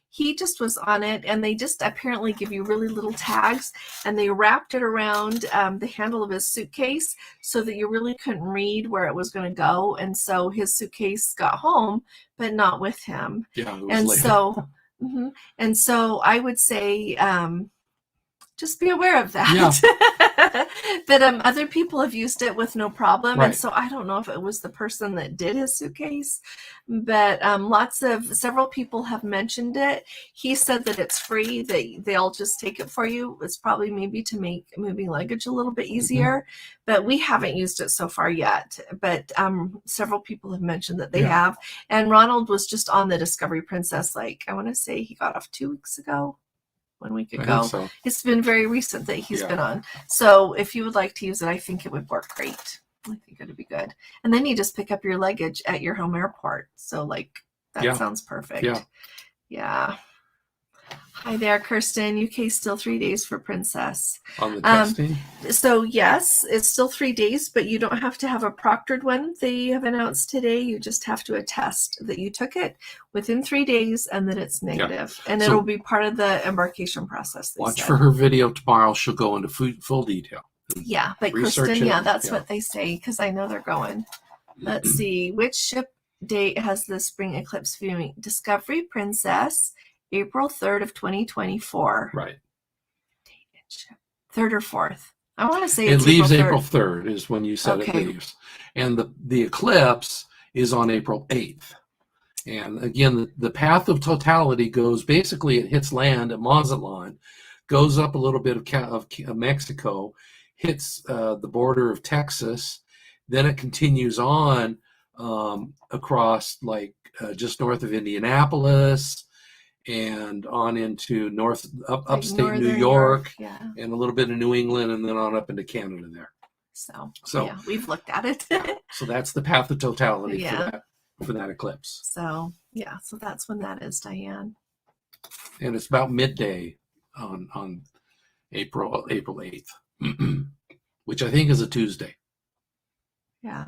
He just was on it, and they just apparently give you really little tags, and they wrapped it around the handle of his suitcase so that you really couldn't read where it was going to go. And so his suitcase got home, but not with him. Yeah, it was and later. So, and so I would say, just be aware of that. Yeah. But other people have used it with no problem. Right. And so I don't know if it was the person that did his suitcase, but several people have mentioned it. He said that it's free, that they'll just take it for you. It's probably maybe to make moving luggage a little bit easier, but we haven't used it so far yet. But several people have mentioned that they have. And Ronald was just on the Discovery Princess, like I want to say he got off 2 weeks ago. 1 week ago. So. It's been very recent that he's been on. So if you would like to use it, I think it would work great. I think it would be good. And then you just pick up your luggage at your home airport. So like that sounds perfect. Yeah. Hi there, Kirsten. UK still 3 days for Princess. On the testing? So yes, it's still 3 days, but you don't have to have a proctored one. They have announced today. You just have to attest that you took it within 3 days and that it's negative. And it'll be part of the embarkation process. Watch for her video tomorrow. She'll go into full detail. Yeah, but Kristen, that's what they say, because I know they're going. Let's see. Which ship date has the spring eclipse viewing? Discovery Princess, April 3rd of 2024. Right. 3rd or 4th. I want to say it leaves April 3rd is when you said it Okay. leaves. And the eclipse is on April 8th. And again, the path of totality goes, basically it hits land at Mazatlan, goes up a little bit of Mexico, hits the border of Texas, then it continues on across just north of Indianapolis, and on into upstate New York, and a little bit of New England, and then on up into Canada there. So yeah, we've looked at it. So that's the path of totality for that eclipse. So so that's when that is, Diane. And it's about midday on April 8th, which I think is a Tuesday. Yeah.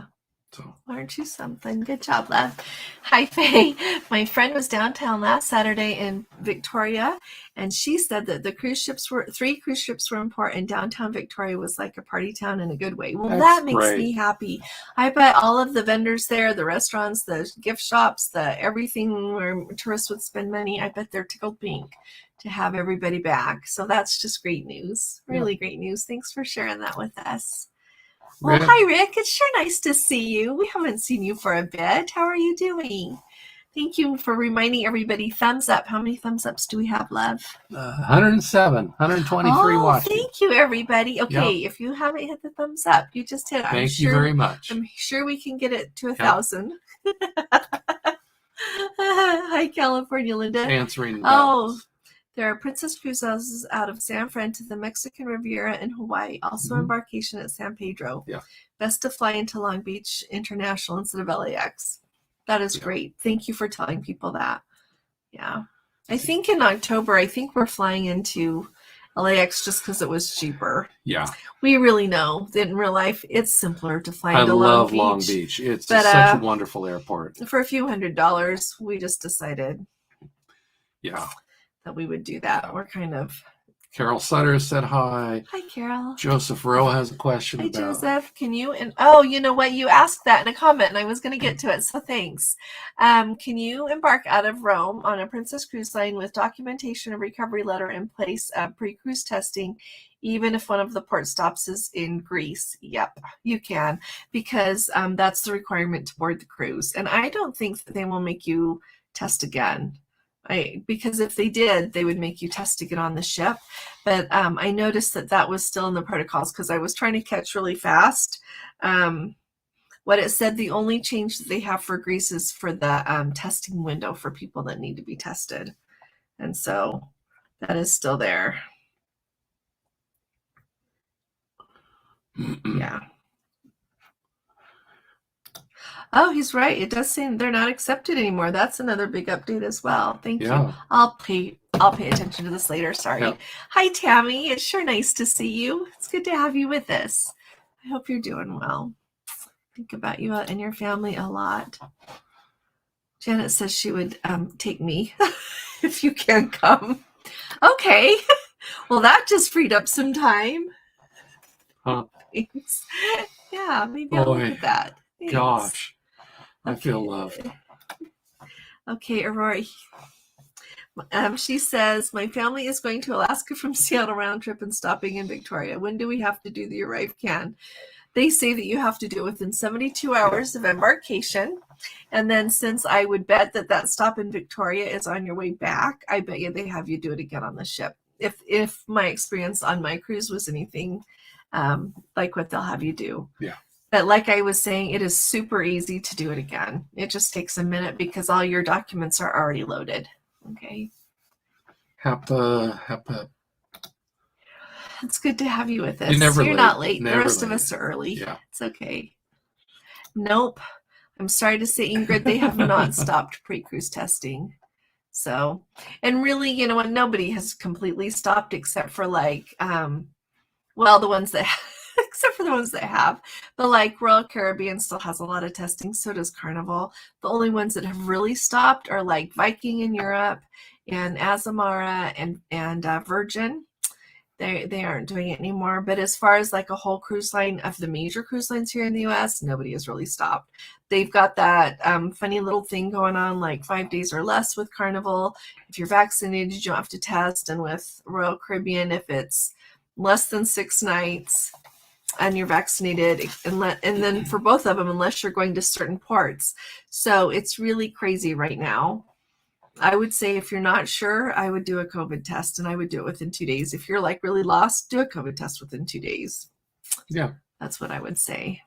So aren't you something? Good job, love. Hi, Faye. My friend was downtown last Saturday in Victoria, and she said that the 3 cruise ships were in port, and downtown Victoria was like a party town in a good way. Well, that makes me happy. I bet all of the vendors there, the restaurants, the gift shops, the everything where tourists would spend money, I bet they're tickled pink to have everybody back. So that's just great news. Really great news. Thanks for sharing that with us. Well, hi, Rick. It's sure nice to see you. We haven't seen you for a bit. How are you doing? Thank you for reminding everybody. Thumbs up. How many thumbs ups do we have, love? 107, 123 watching. Thank you, everybody. Okay, if you haven't hit the thumbs up, you just hit it. Thank you very much. I'm sure we can get it to 1,000. Hi, Hi, California, Linda. answering Oh, bells. there are Princess Cruise houses out of San Fran to the Mexican Riviera and Hawaii. Also embarkation at San Pedro. Yeah. Best to fly into Long Beach International instead of LAX. That is great. Thank you for telling people that. Yeah. I think in October, I think we're flying into LAX just because it was cheaper. Yeah. We really know that in real life, it's simpler to fly I into love Long Beach. Long Beach. It's But, such a wonderful airport. For a few $100s, we just decided Yeah. that we would do that. Yeah. We're kind of... Carol Sutter said hi. Hi, Carol. Joseph Rowe has a question Hi, about... Joseph. Can you... And oh, you know what? You asked that in a comment, and I was going to get to it, so thanks. Can you embark out of Rome on a Princess Cruise Line with documentation of recovery letter in place of pre-cruise testing, even if one of the port stops is in Greece? Yep, you can, because that's the requirement to board the cruise. And I don't think that they will make you test again. Because if they did, they would make you test to get on the ship. But I noticed that was still in the protocols because I was trying to catch really fast. What it said, the only change that they have for Greece is for the testing window for people that need to be tested. And so that is still there. Yeah. Oh, he's right. It does seem they're not accepted anymore. That's another big update as well. Thank you. I'll pay attention to this later. Sorry. Yeah. Hi, Tammy. It's sure nice to see you. It's good to have you with us. I hope you're doing well. Think about you and your family a lot. Janet says she would take me if you can come. Okay. Well, that just freed up some time. Huh. Thanks. Yeah, maybe I'll look at that. Thanks. Gosh. I feel loved. Okay, Aurora. She says, my family is going to Alaska from Seattle round trip and stopping in Victoria. When do we have to do the ArriveCAN? They say that you have to do it within 72 hours of embarkation. And then since I would bet that stop in Victoria is on your way back, I bet you they have you do it again on the ship. If my experience on my cruise was anything like what they'll have you do. Yeah. But like I was saying, it is super easy to do it again. It just takes a minute because all your documents are already loaded. Okay. Hapa. It's good to have you with us. You're not late. The rest of us are early. Yeah. It's okay. Nope. I'm sorry to say, Ingrid, they have not stopped pre-cruise testing. So, and really, you know what? Nobody has completely stopped except for like, well, the ones that except for the ones that have. But like Royal Caribbean still has a lot of testing. So does Carnival. The only ones that have really stopped are like Viking in Europe and Azamara and Virgin. They aren't doing it anymore. But as far as like a whole cruise line of the major cruise lines here in the U.S., nobody has really stopped. They've got that funny little thing going on, like 5 days or less with Carnival. If you're vaccinated, you don't have to test. And with Royal Caribbean, if it's less than 6 nights and you're vaccinated, and then for both of them, unless you're going to certain ports. So it's really crazy right now. I would say if you're not sure, I would do a COVID test, and I would do it within 2 days. If you're like really lost, do a COVID test within 2 days. Yeah. That's what I would say.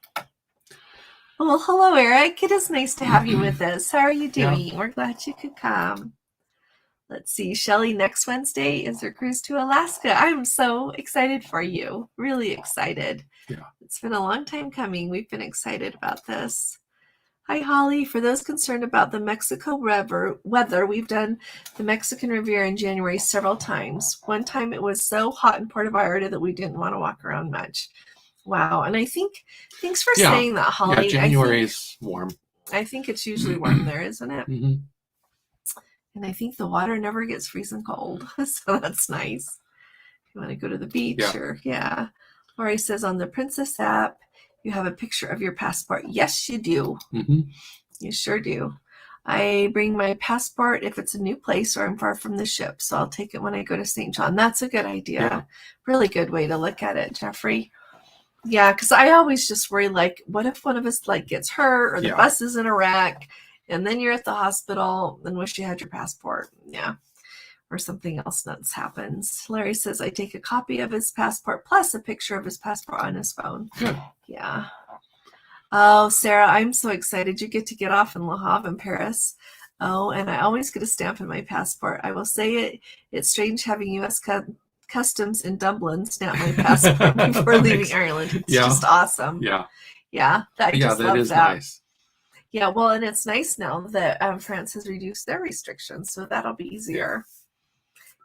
Well, hello, Eric. It is nice to have you with us. How are you doing? Yeah. We're glad you could come. Let's see. Shelly, next Wednesday is her cruise to Alaska. I'm so excited for you. Really excited. Yeah. It's been a long time coming. We've been excited about this. Hi, Holly. For those concerned about the Mexico weather, we've done the Mexican Riviera in January several times. One time it was so hot in Puerto Vallarta that we didn't want to walk around much. Wow. And I think, thanks for saying that, Holly. Yeah, January is warm. I think it's usually warm there, isn't it? Mm-hmm. And I think the water never gets freezing cold. So that's nice. If you want to go to the beach Lori says on the Princess app, you have a picture of your passport. Yes, you do. Mm-hmm. You sure do. I bring my passport if it's a new place or I'm far from the ship. So I'll take it when I go to St. John. That's a good idea. Yeah. Really good way to look at it, Jeffrey. Yeah, because I always just worry, like, what if one of us like gets hurt or the bus is in a wreck and then you're at the hospital and wish you had your passport. Yeah. Or something else nuts happens. Larry says, I take a copy of his passport plus a picture of his passport on his phone. Good. Yeah. Oh, Sarah, I'm so excited. You get to get off in Le Havre in Paris. Oh, and I always get a stamp in my passport. I will say it's strange having U.S. Customs in Dublin stamp my passport before leaving Ireland. It's just awesome. Yeah. Yeah, I just that love is that. nice. Yeah, well, and it's nice now that France has reduced their restrictions, so that'll be easier.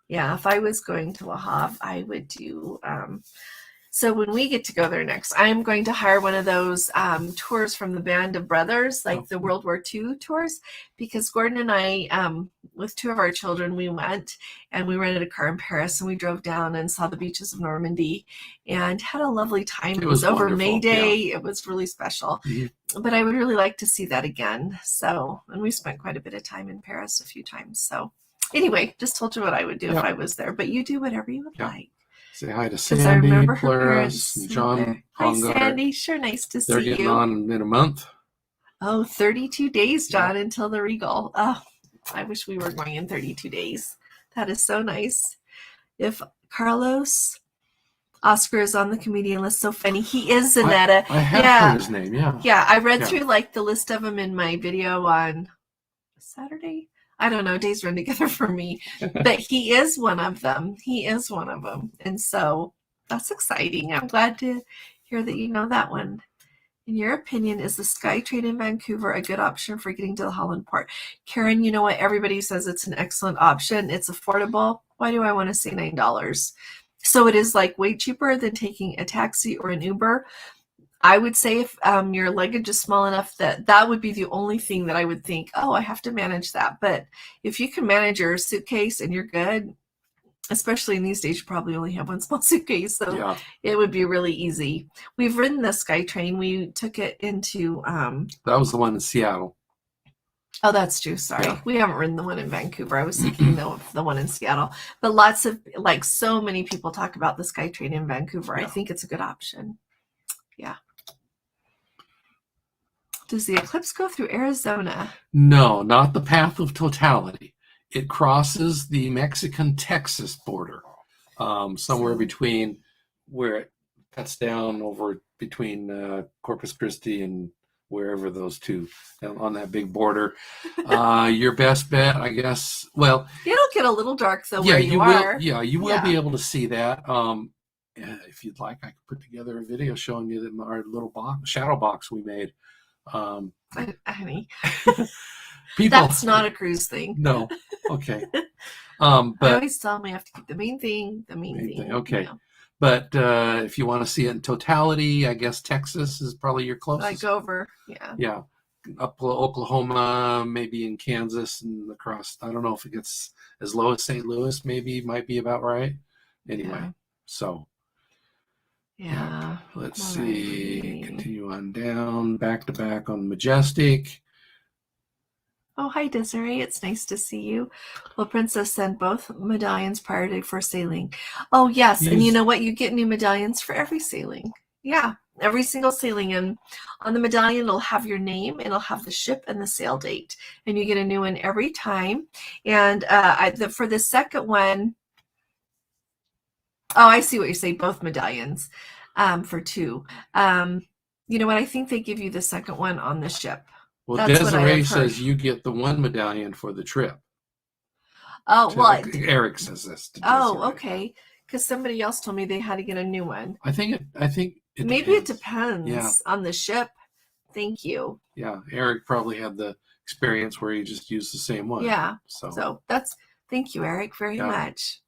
Yeah, if I was going to Le Havre, I would do. So when we get to go there next, I'm going to hire one of those tours from the Band of Brothers, like the World War II tours, because Gordon and I, with two of our children, we went and we rented a car in Paris and we drove down and saw the beaches of Normandy and had a lovely time. It was over May Day. Yeah. It was really special. Mm-hmm. But I would really like to see that again. So, and we spent quite a bit of time in Paris a few times. So anyway, just told you what I would do if I was there, but you do whatever you would like. Say hi to Sandy, Claris, and John. Hi, Sandy. Sure, nice to see you. They're getting on in a month. Oh, 32 days, John, until the Regal. Oh, I wish we were going in 32 days. That is so nice. If Carlos Oscar is on the comedian list, so funny. He is, Zanetta. I have heard his name, yeah. Yeah, I read through like the list of them in my video on Saturday. I don't know, days run together for me, but he is one of them. He is one of them. And so that's exciting. I'm glad to hear that you know that one. In your opinion, is the SkyTrain in Vancouver a good option for getting to the Holland port? Karen, you know what? Everybody says it's an excellent option. It's affordable. Why do I want to say $9? So it is like way cheaper than taking a taxi or an Uber. I would say if your luggage is small enough that would be the only thing that I would think, oh, I have to manage that. But if you can manage your suitcase and you're good, especially in these days, you probably only have one small suitcase. So it would be really easy. We've ridden the SkyTrain. We took it into... that was the one in Seattle. Oh, that's true. Sorry. Yeah. We haven't ridden the one in Vancouver. I was thinking of the one in Seattle. But lots of, like, so many people talk about the SkyTrain in Vancouver. I think it's a good option. Yeah. Does the eclipse go through Arizona? No, not the path of totality. It crosses the Mexican-Texas border, somewhere between where it cuts down over between Corpus Christi and wherever those two on that big border. Your best bet, I guess. Well, it'll get a little dark though where you are. You will be able to see that. If you'd like, I could put together a video showing you that our little shadow box we made. Honey, people, that's not a cruise thing. No, okay. But I always tell them we have to keep the main thing. Okay, you know. But if you want to see it in totality, I guess Texas is probably your closest. Like over, yeah, up Oklahoma, maybe in Kansas and across. I don't know if it gets as low as St. Louis. Maybe might be about right. Anyway, so. Yeah. Let's see. Continue on down, back to back on Majestic. Oh, hi, Desiree. It's nice to see you. Will Princess send both medallions prior to for sailing? Oh, yes. And you know what? You get new medallions for every sailing. Yeah, every single sailing. And on the medallion, it'll have your name, and it'll have the ship and the sail date. And you get a new one every time. And for the second one, oh, I see what you're saying. Both medallions for two. You know what? I think they give you the second one on the ship. Well, that's Desiree says you get the one medallion for the trip. Oh, well. Eric says this. Oh, okay. Because somebody else told me they had to get a new one. I think it maybe it depends on the ship. Thank you. Yeah, Eric probably had the experience where he just used the same one. Yeah. So thank you, Eric, very much.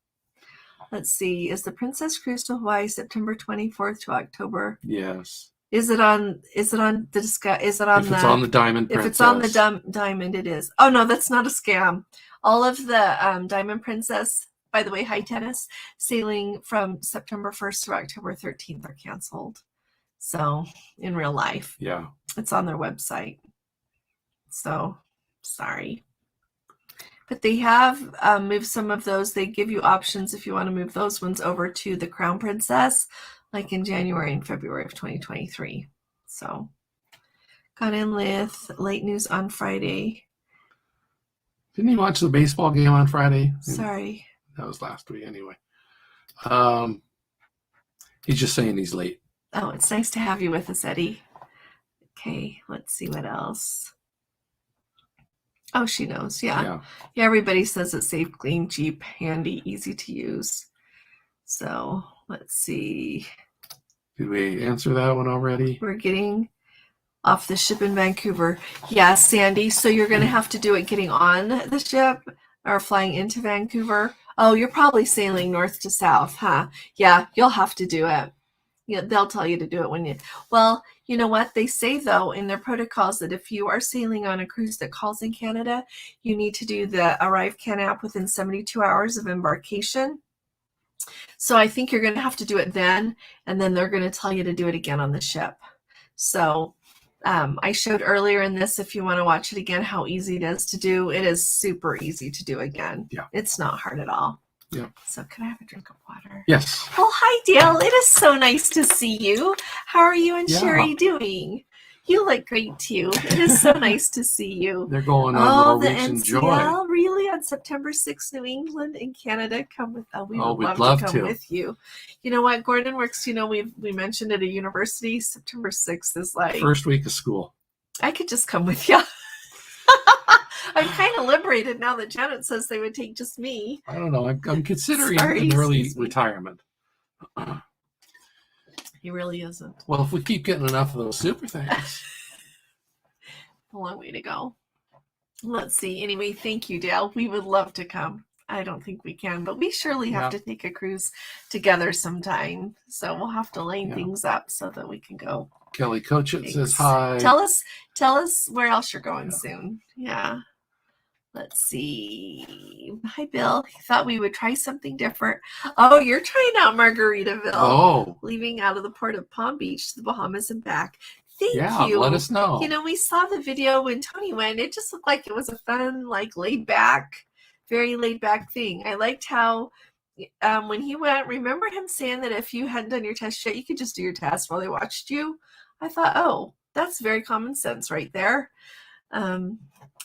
Let's see. Is the Princess Cruise to Hawaii September 24th to October? Yes. Is it on the discuss? Is it on if it's on the Diamond Princess? If it's on the Diamond, it is. Oh no, that's not a scam. All of the Diamond Princess, by the way, hi tennis, sailing from September 1st to October 13th are canceled. So in real life, it's on their website. So sorry. But they have moved some of those. They give you options if you want to move those ones over to the Crown Princess, like in January and February of 2023. So, got in with late news on Friday. Didn't you watch the baseball game on Friday? Sorry. That was last week anyway. He's just saying he's late. Oh, it's nice to have you with us, Eddie. Okay, let's see what else. Oh, she knows. Yeah. Everybody says it's safe, clean, cheap, handy, easy to use. So let's see. Did we answer that one already? We're getting off the ship in Vancouver. Yeah, Sandy. So you're going to have to do it getting on the ship or flying into Vancouver. Oh, you're probably sailing north to south, huh? Yeah, you'll have to do it. Yeah, they'll tell you to do it when you. Well, you know what? They say, though, in their protocols that if you are sailing on a cruise that calls in Canada, you need to do the ArriveCAN app within 72 hours of embarkation. So I think you're going to have to do it then, and then they're going to tell you to do it again on the ship. So I showed earlier in this, if you want to watch it again, how easy it is to do. It is super easy to do again. Yeah. It's not hard at all. Yeah. So can I have a drink of water? Yes. Oh, hi, Dale. It is so nice to see you. How are you and Sherry doing? You look great, too. It is so nice to see you. They're going on the Norwegian NCL, Joy. really? On September 6th, New England and Canada come with. We would we'd love to come with you. You know what, Gordon Works, we mentioned at a university, September 6th is like... First week of school. I could just come with you. I'm kind of liberated now that Janet says they would take just me. I don't know. I'm considering an early retirement. He really isn't. Well, if we keep getting enough of those super things. A long way to go. Let's see. Anyway, thank you, Dale. We would love to come. I don't think we can, but we surely have to take a cruise together sometime. So we'll have to line things up so that we can go. Kelly Cochit says hi. Tell us where else you're going soon. Yeah. Let's see. Hi, Bill. He thought we would try something different. Oh, you're trying out Margaritaville. Oh. Leaving out of the port of Palm Beach to the Bahamas and back. Thank you. Let us know. We saw the video when Tony went. It just looked like it was a fun, laid back, very laid back thing. I liked how when he went, remember him saying that if you hadn't done your test yet, you could just do your test while they watched you. I thought, oh, that's very common sense right there.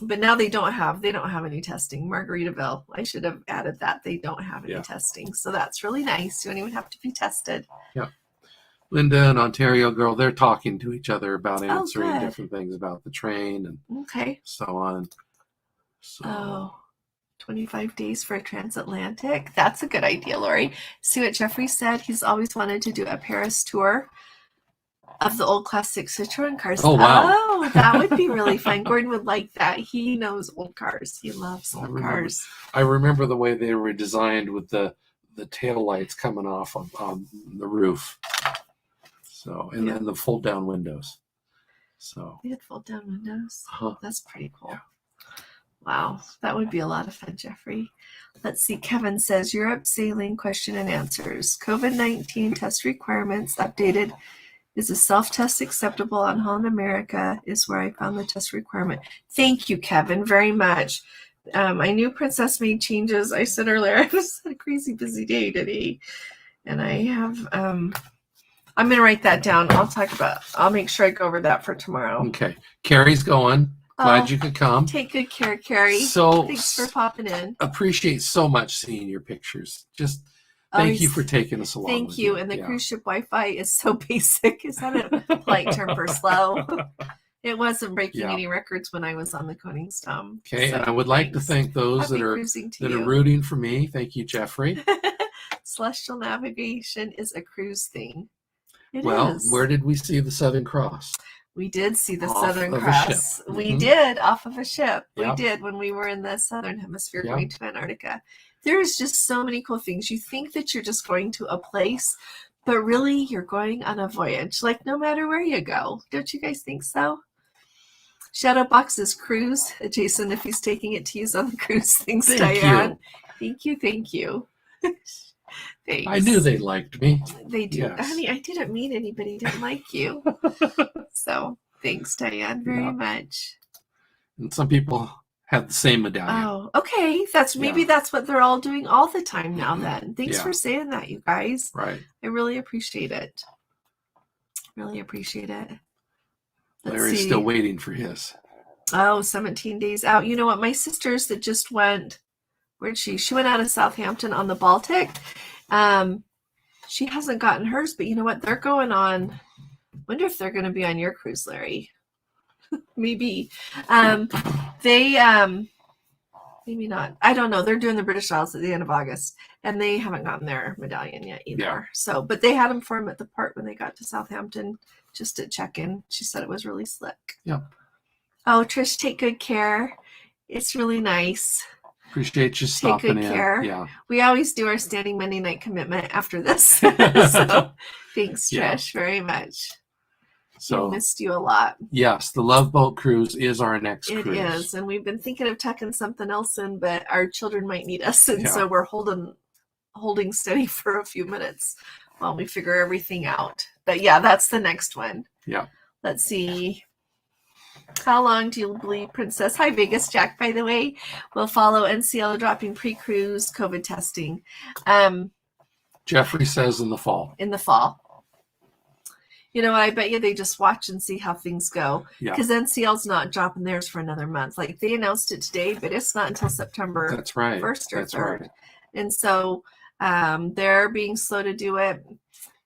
But now they don't have any testing. Margaritaville, I should have added that. They don't have any testing. So that's really nice. You don't even have to be tested. Yeah. Linda and Ontario girl, they're talking to each other about answering different things about the train and so on. So 25 days for a transatlantic. That's a good idea, Lori. See what Jeffrey said? He's always wanted to do a Paris tour of the old classic Citroen cars. Oh, wow. Oh, that would be really fun. Gordon would like that. He knows old cars. He loves old cars. I remember the way they were designed with the tail lights coming off on the roof. So, and then the fold down windows. So they had fold down windows. That's pretty cool. Yeah. Wow, that would be a lot of fun, Jeffrey. Let's see. Kevin says Europe sailing question and answers. COVID-19 test requirements updated. Is a self-test acceptable on Holland America is where I found the test requirement. Thank you, Kevin, very much. I knew Princess made changes. I said earlier, I was a crazy busy day today. And I have, I'm going to write that down. I'll make sure I go over that for tomorrow. Okay. Carrie's going. Glad you could come. Take good care, Carrie. So thanks for popping in. Appreciate so much seeing your pictures. Just thank you for taking us along. Thank you. And the cruise ship Wi-Fi is so basic. Is that a polite term for slow? It wasn't breaking any records when I was on the Koningsdam. Okay, so, and I would like to thank those that are rooting for me. Thank you, Jeffrey. Celestial navigation is a cruise thing. It is. Where did we see the Southern Cross? We did see the Southern Cross. We did off of a ship. We did when we were in the Southern Hemisphere going to Antarctica. There's just so many cool things. You think that you're just going to a place, but really you're going on a voyage, like no matter where you go. Don't you guys think so? Shadowbox's cruise. Jason, if he's taking it to use on the cruise. Thanks, Diane. Thank you. Thanks. I knew they liked me. They do. Yes. Honey, I didn't mean anybody didn't like you. So thanks, Diane, very much. And some people have the same medallion. Oh, okay. Maybe that's what they're all doing all the time now then. Thanks for saying that, you guys. Right. I really appreciate it. Larry's still waiting for his. Oh, 17 days out. You know what? My sisters that just went, where'd she? She went out of Southampton on the Baltic. She hasn't gotten hers, but you know what? They're going on. Wonder if they're going to be on your cruise, Larry. Maybe. They maybe not. I don't know. They're doing the British Isles at the end of August, and they haven't gotten their medallion yet either. Yeah. So, but they had them for them at the port when they got to Southampton, just to check in. She said it was really slick. Yeah. Oh, Trish, take good care. It's really nice. Appreciate you Take stopping good in. care. Yeah. We always do our standing Monday night commitment after this. So, thanks, Trish, Yeah. very much. So We missed you a lot. yes, the Love Boat cruise is our next It cruise. is, and we've been thinking of tucking something else in, but our children might need us, and Yeah. so we're holding steady for a few minutes while we figure everything out. But yeah, that's the next one. Yeah. Let's see. How long do you believe Princess? Hi, Vegas Jack, by the way. Will follow NCL dropping pre-cruise COVID testing. Jeffrey says in the fall. In the fall. You know, I bet you they just watch and see how things go. Yeah. Because NCL's not dropping theirs for another month. Like, they announced it today, but it's not until September That's right. 1st or That's 3rd. right. And so they're being slow to do it.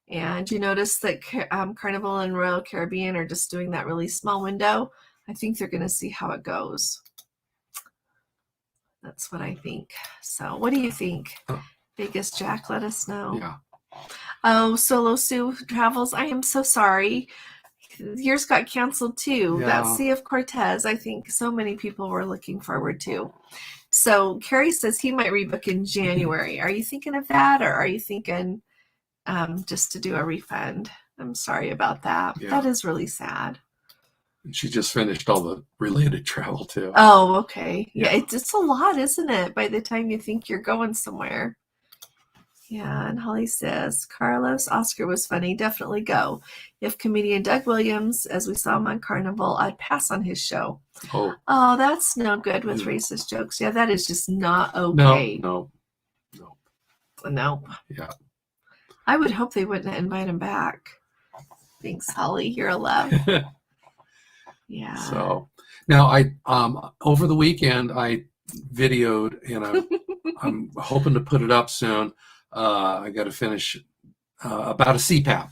And you notice that Carnival and Royal Caribbean are just doing that really small window. I think they're going to see how it goes. That's what I think. So what do you think? Vegas Jack, let us know. Yeah. Oh, Solo Sue Travels, I am so sorry. Yours got canceled too. Yeah. That Sea of Cortez, I think so many people were looking forward to. So Carrie says he might rebook in January. Are you thinking of that, or are you thinking just to do a refund? I'm sorry about that. Yeah. That is really sad. She just finished all the related travel too. Oh, okay. Yeah, Yeah. it's a lot, isn't it? By the time you think you're going somewhere. Yeah, and Holly says, Carlos, Oscar was funny. Definitely go. If comedian Doug Williams, as we saw him on Carnival, I'd pass on his show. Oh, that's no good with racist jokes. Yeah, that is just not okay. No. Nope. Yeah. I would hope they wouldn't invite him back. Thanks, Holly. You're a love. Yeah. So now I over the weekend I videoed, and I'm hoping to put it up soon. I got to finish about a CPAP.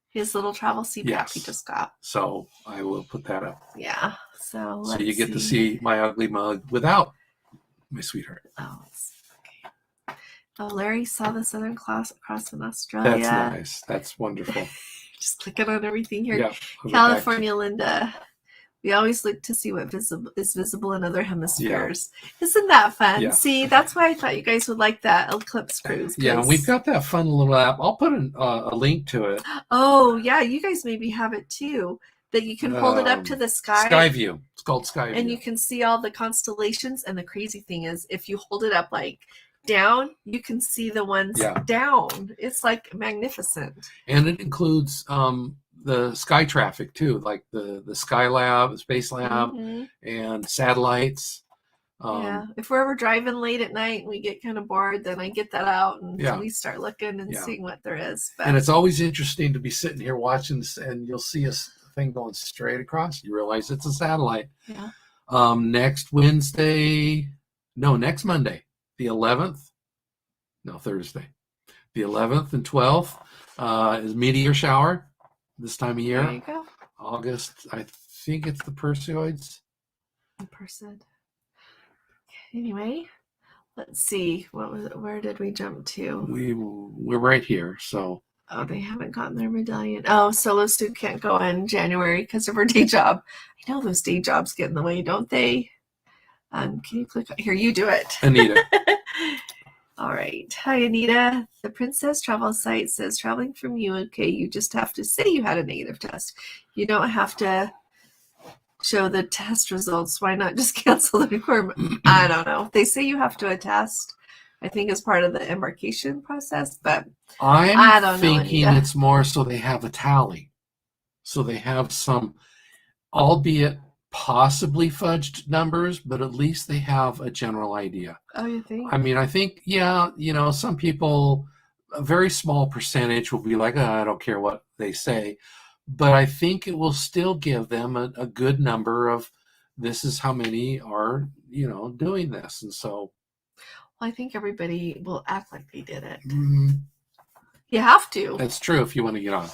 His little travel CPAP Yes. he just got. So I will put that up. Yeah. So let's you get to see my ugly mug without my sweetheart. Oh, okay. Oh, Larry saw the Southern Cross in Australia. That's nice. That's wonderful. Just clicking on everything here. Yeah, California, Linda. We always look to see what is visible in other hemispheres. Yeah. Isn't that fun? Yeah. See, that's why I thought you guys would like that Eclipse Cruise. Yeah, we've got that fun little app. I'll put a link to it. Oh, yeah, you guys maybe have it too. That you can hold it up to the sky. Skyview. It's called Skyview. And you can see all the constellations. And the crazy thing is, if you hold it up like down, you can see the ones down. It's like magnificent. And it includes the sky traffic too, like the Sky Lab, the Space Lab, and satellites. Yeah, if we're ever driving late at night and we get kind of bored, then I get that out and we start looking and seeing what there is. But and it's always interesting to be sitting here watching this, and you'll see a thing going straight across. You realize it's a satellite. Yeah. Next Monday, the 11th. No, Thursday. The 11th and 12th is meteor shower. This time of year, there you go. August, I think it's the Perseids. Anyway, let's see. Where did we jump to? We're right here. So. Oh, they haven't gotten their medallion. Oh, Solo Sue can't go in January because of her day job. I know those day jobs get in the way, don't they? Can you click here? You do it, Anita. All right. Hi, Anita. The Princess Travel site says traveling from UK, you just have to say you had a negative test. You don't have to show the test results. Why not just cancel the requirement? I don't know. They say you have to attest, I think, as part of the embarkation process, but I don't thinking know, it's more so they have a tally. So they have some, albeit possibly fudged numbers, but at least they have a general idea. Oh, you think? I mean, I think, some people, a very small percentage will be like, I don't care what they say. But I think it will still give them a good number of this is how many are, doing this. And so. Well, I think everybody will act like they did it. You have to. That's true if you want to get on.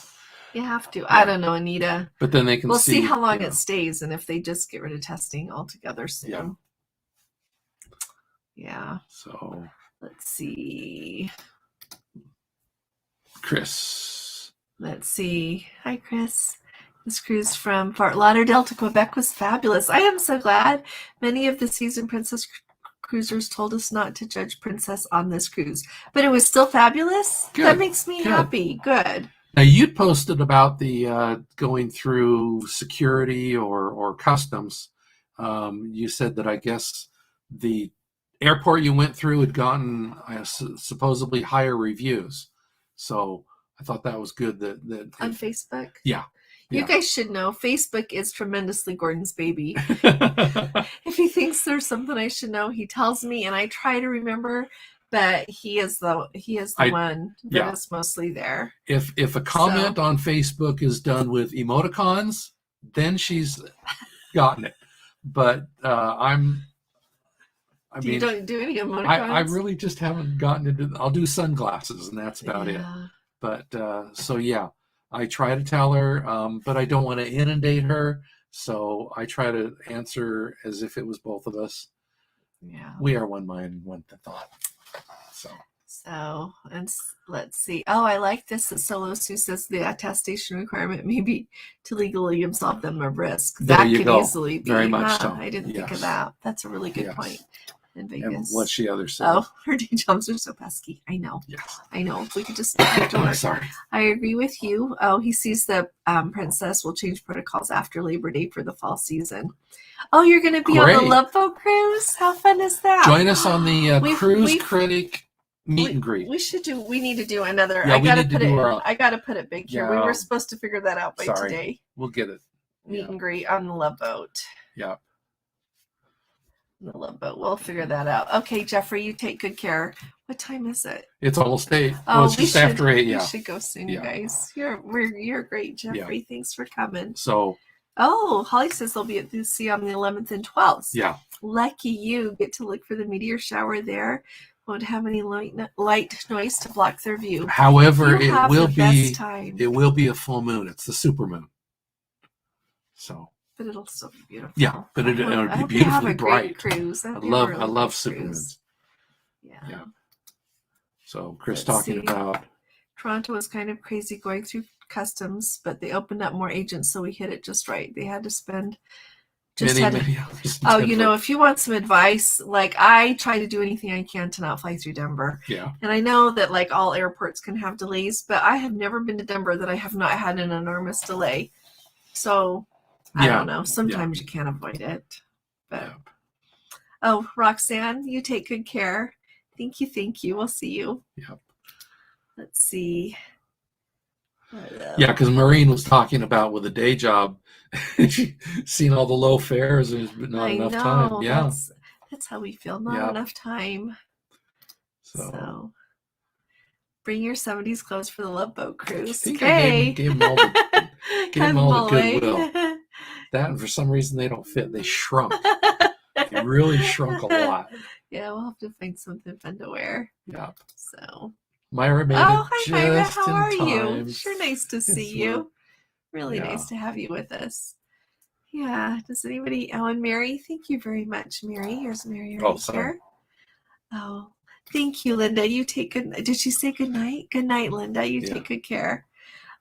You have to. I don't know, Anita. But then they can We'll see how long you know. it stays and if they just get rid of testing altogether soon. Yeah. Yeah. So Let's see. Chris. Let's see. Hi, Chris. This cruise from Fort Lauderdale to Quebec was fabulous. I am so glad. Many of the seasoned Princess cruisers told us not to judge Princess on this cruise, but it was still fabulous. Good. That makes me happy. Good. Now, you'd posted about the going through security or customs. You said that I guess the airport you went through had gotten supposedly higher reviews. So I thought that was good. That on Facebook? Yeah. You guys should know Facebook is tremendously Gordon's baby. If he thinks there's something I should know, he tells me, and I try to remember. But he is the one that is mostly there. If a comment on Facebook is done with emoticons, then she's gotten it. But you don't do any emoticons? I really just haven't gotten into. I'll do sunglasses, and that's about it. But so yeah, I try to tell her, but I don't want to inundate her. So I try to answer as if it was both of us. Yeah, we are one mind, one thought. So, and let's see. Oh, I like this. That Solo Sue says the attestation requirement may be to legally absolve them of risk. That can easily be. Very much so. I didn't think of that. That's a really good point. In Vegas. And what's she other say? Oh, her day jobs are so pesky. I know. Yes. I know. If we could just get to work. Sorry. I agree with you. Oh, he sees the Princess will change protocols after Labor Day for the fall season. Oh, you're going to be on the Love Boat cruise? How fun is that? Join us on the Cruise Critic meet and greet. We need to do another. Yeah, I got to put it big here. We were supposed to figure that out by today. We'll get it. Meet and greet on the Love Boat. Yeah. The Love Boat. We'll figure that out. Okay, Jeffrey, you take good care. What time is it? It's almost 8. Oh, it's just after 8. Yeah. We should go soon, you guys. You're great, Jeffrey. Yeah. Thanks for coming. So. Oh, Holly says they'll be at the sea on the 11th and 12th. Yeah. Lucky you. Get to look for the meteor shower there. Won't have any light noise to block their view. However, it will be a full moon. It's the supermoon. So. But it'll still be beautiful. Yeah, but it'll be beautifully bright. Cruise. I love supermoons. Yeah. So Chris talking about Toronto was kind of crazy going through customs, but they opened up more agents, so we hit it just right. They had to spend many hours. Oh, if you want some advice, like I try to do anything I can to not fly through Denver. Yeah. And I know that like all airports can have delays, but I have never been to Denver that I have not had an enormous delay. So I don't know. Sometimes you can't avoid it. But oh, Roxanne, you take good care. Thank you. We'll see you. Yep. Let's see. Yeah, because Maureen was talking about with a day job, she's seen all the low fares and there's not enough time. Yeah. That's how we feel. Not enough time. So bring your 70s clothes for the Love Boat cruise. I gave them all the goodwill. That, and for some reason, they don't fit. They shrunk. They really shrunk a lot. Yeah, we'll have to find something fun to wear. Yeah. So. Myra made it hi, Myra. just How are in time. You? Sure nice to see you. Really nice to have you with us. Yeah. Does anybody? Oh, and Mary, thank you very much, Mary. Here's Mary right here. Oh, thank you, Linda. You take good. Did she say good night? Good night, Linda. You take good care.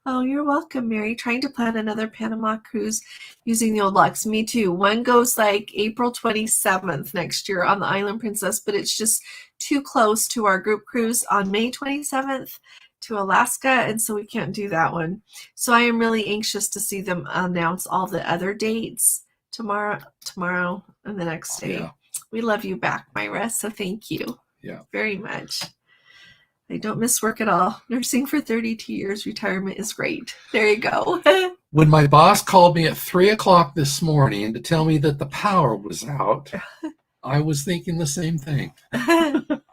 Oh, you're welcome, Mary. Trying to plan another Panama cruise using the old locks. Me too. One goes like April 27th next year on the Island Princess, but it's just too close to our group cruise on May 27th to Alaska, and so we can't do that one. So I am really anxious to see them announce all the other dates tomorrow, and the next day. Yeah. We love you back, Myra, so thank you very much. I don't miss work at all. Nursing for 32 years, retirement is great. There you go. When my boss called me at 3:00 this morning to tell me that the power was out, I was thinking the same thing. Let's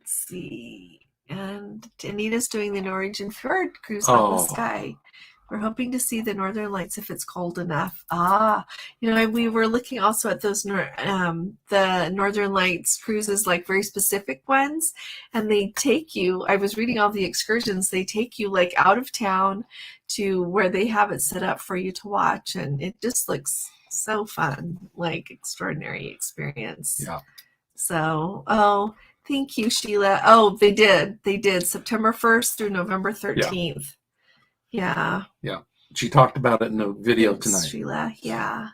see. And Anita's doing the Norwegian Fjord cruise on the Sky. We're hoping to see the northern lights if it's cold enough. We were looking also at those the northern lights cruises, like very specific ones, and they take you. I was reading all the excursions. They take you like out of town to where they have it set up for you to watch, and it just looks so fun, like extraordinary experience. Yeah. So, thank you, Sheila. Oh, they did September 1st through November 13th. Yeah. She talked about it in a video Thanks, tonight. Sheila. Yeah.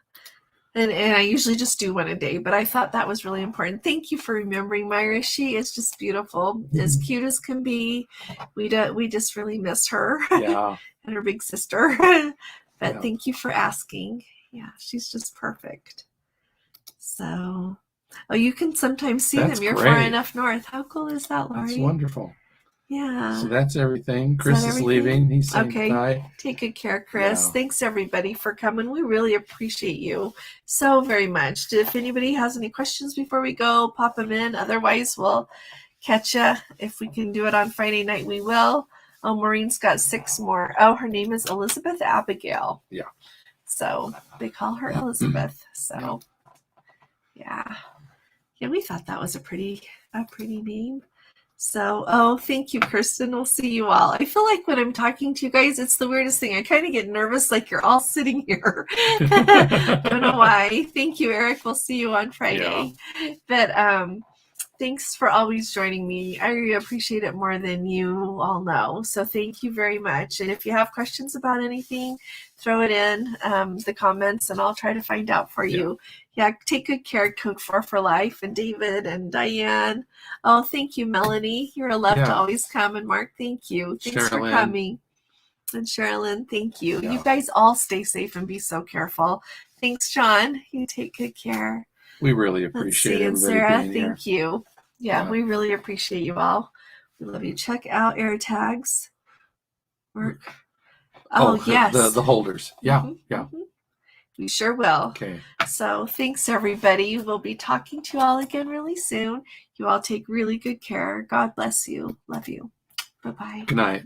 And I usually just do one a day, but I thought that was really important. Thank you for remembering Myra. She is just beautiful, as cute as can be. We just really miss her. Yeah. And her big sister. But thank you for asking. Yeah, she's just perfect. So, you can sometimes see them. You're far enough north. How cool is that, Lori? That's wonderful. Yeah. So that's everything. Chris is leaving. He's saying goodnight. Take good care, Chris. Thanks everybody for coming. We really appreciate you so very much. If anybody has any questions before we go, pop them in. Otherwise, we'll catch you. If we can do it on Friday night, we will. Oh, Maureen's got 6 more. Oh, her name is Elizabeth Abigail. Yeah. So they call her Elizabeth. So yeah, we thought that was a pretty name. So, thank you, Kirsten. We'll see you all. I feel like when I'm talking to you guys, it's the weirdest thing. I kind of get nervous, like you're all sitting here. I don't know why. Thank you, Eric. We'll see you on Friday. Yeah. But thanks for always joining me. I really appreciate it more than you all know. So thank you very much. And if you have questions about anything, throw it in the comments, and I'll try to find out for you. Yeah, take good care, Code 4 for Life, and David and Diane. Oh, thank you, Melanie. You're a love to always come. And Mark, thank you. Thanks for coming. And Sherilyn, thank you. Yeah. You guys all stay safe and be so careful. Thanks, John. You take good care. We really appreciate it. And Sarah, thank you. Yeah, we really appreciate you all. We love you. Check out AirTags. Work. Oh, yes. The holders. Yeah, Mm-hmm. We sure will. Okay. So thanks, everybody. We'll be talking to you all again really soon. You all take really good care. God bless you. Love you. Bye-bye. Good night.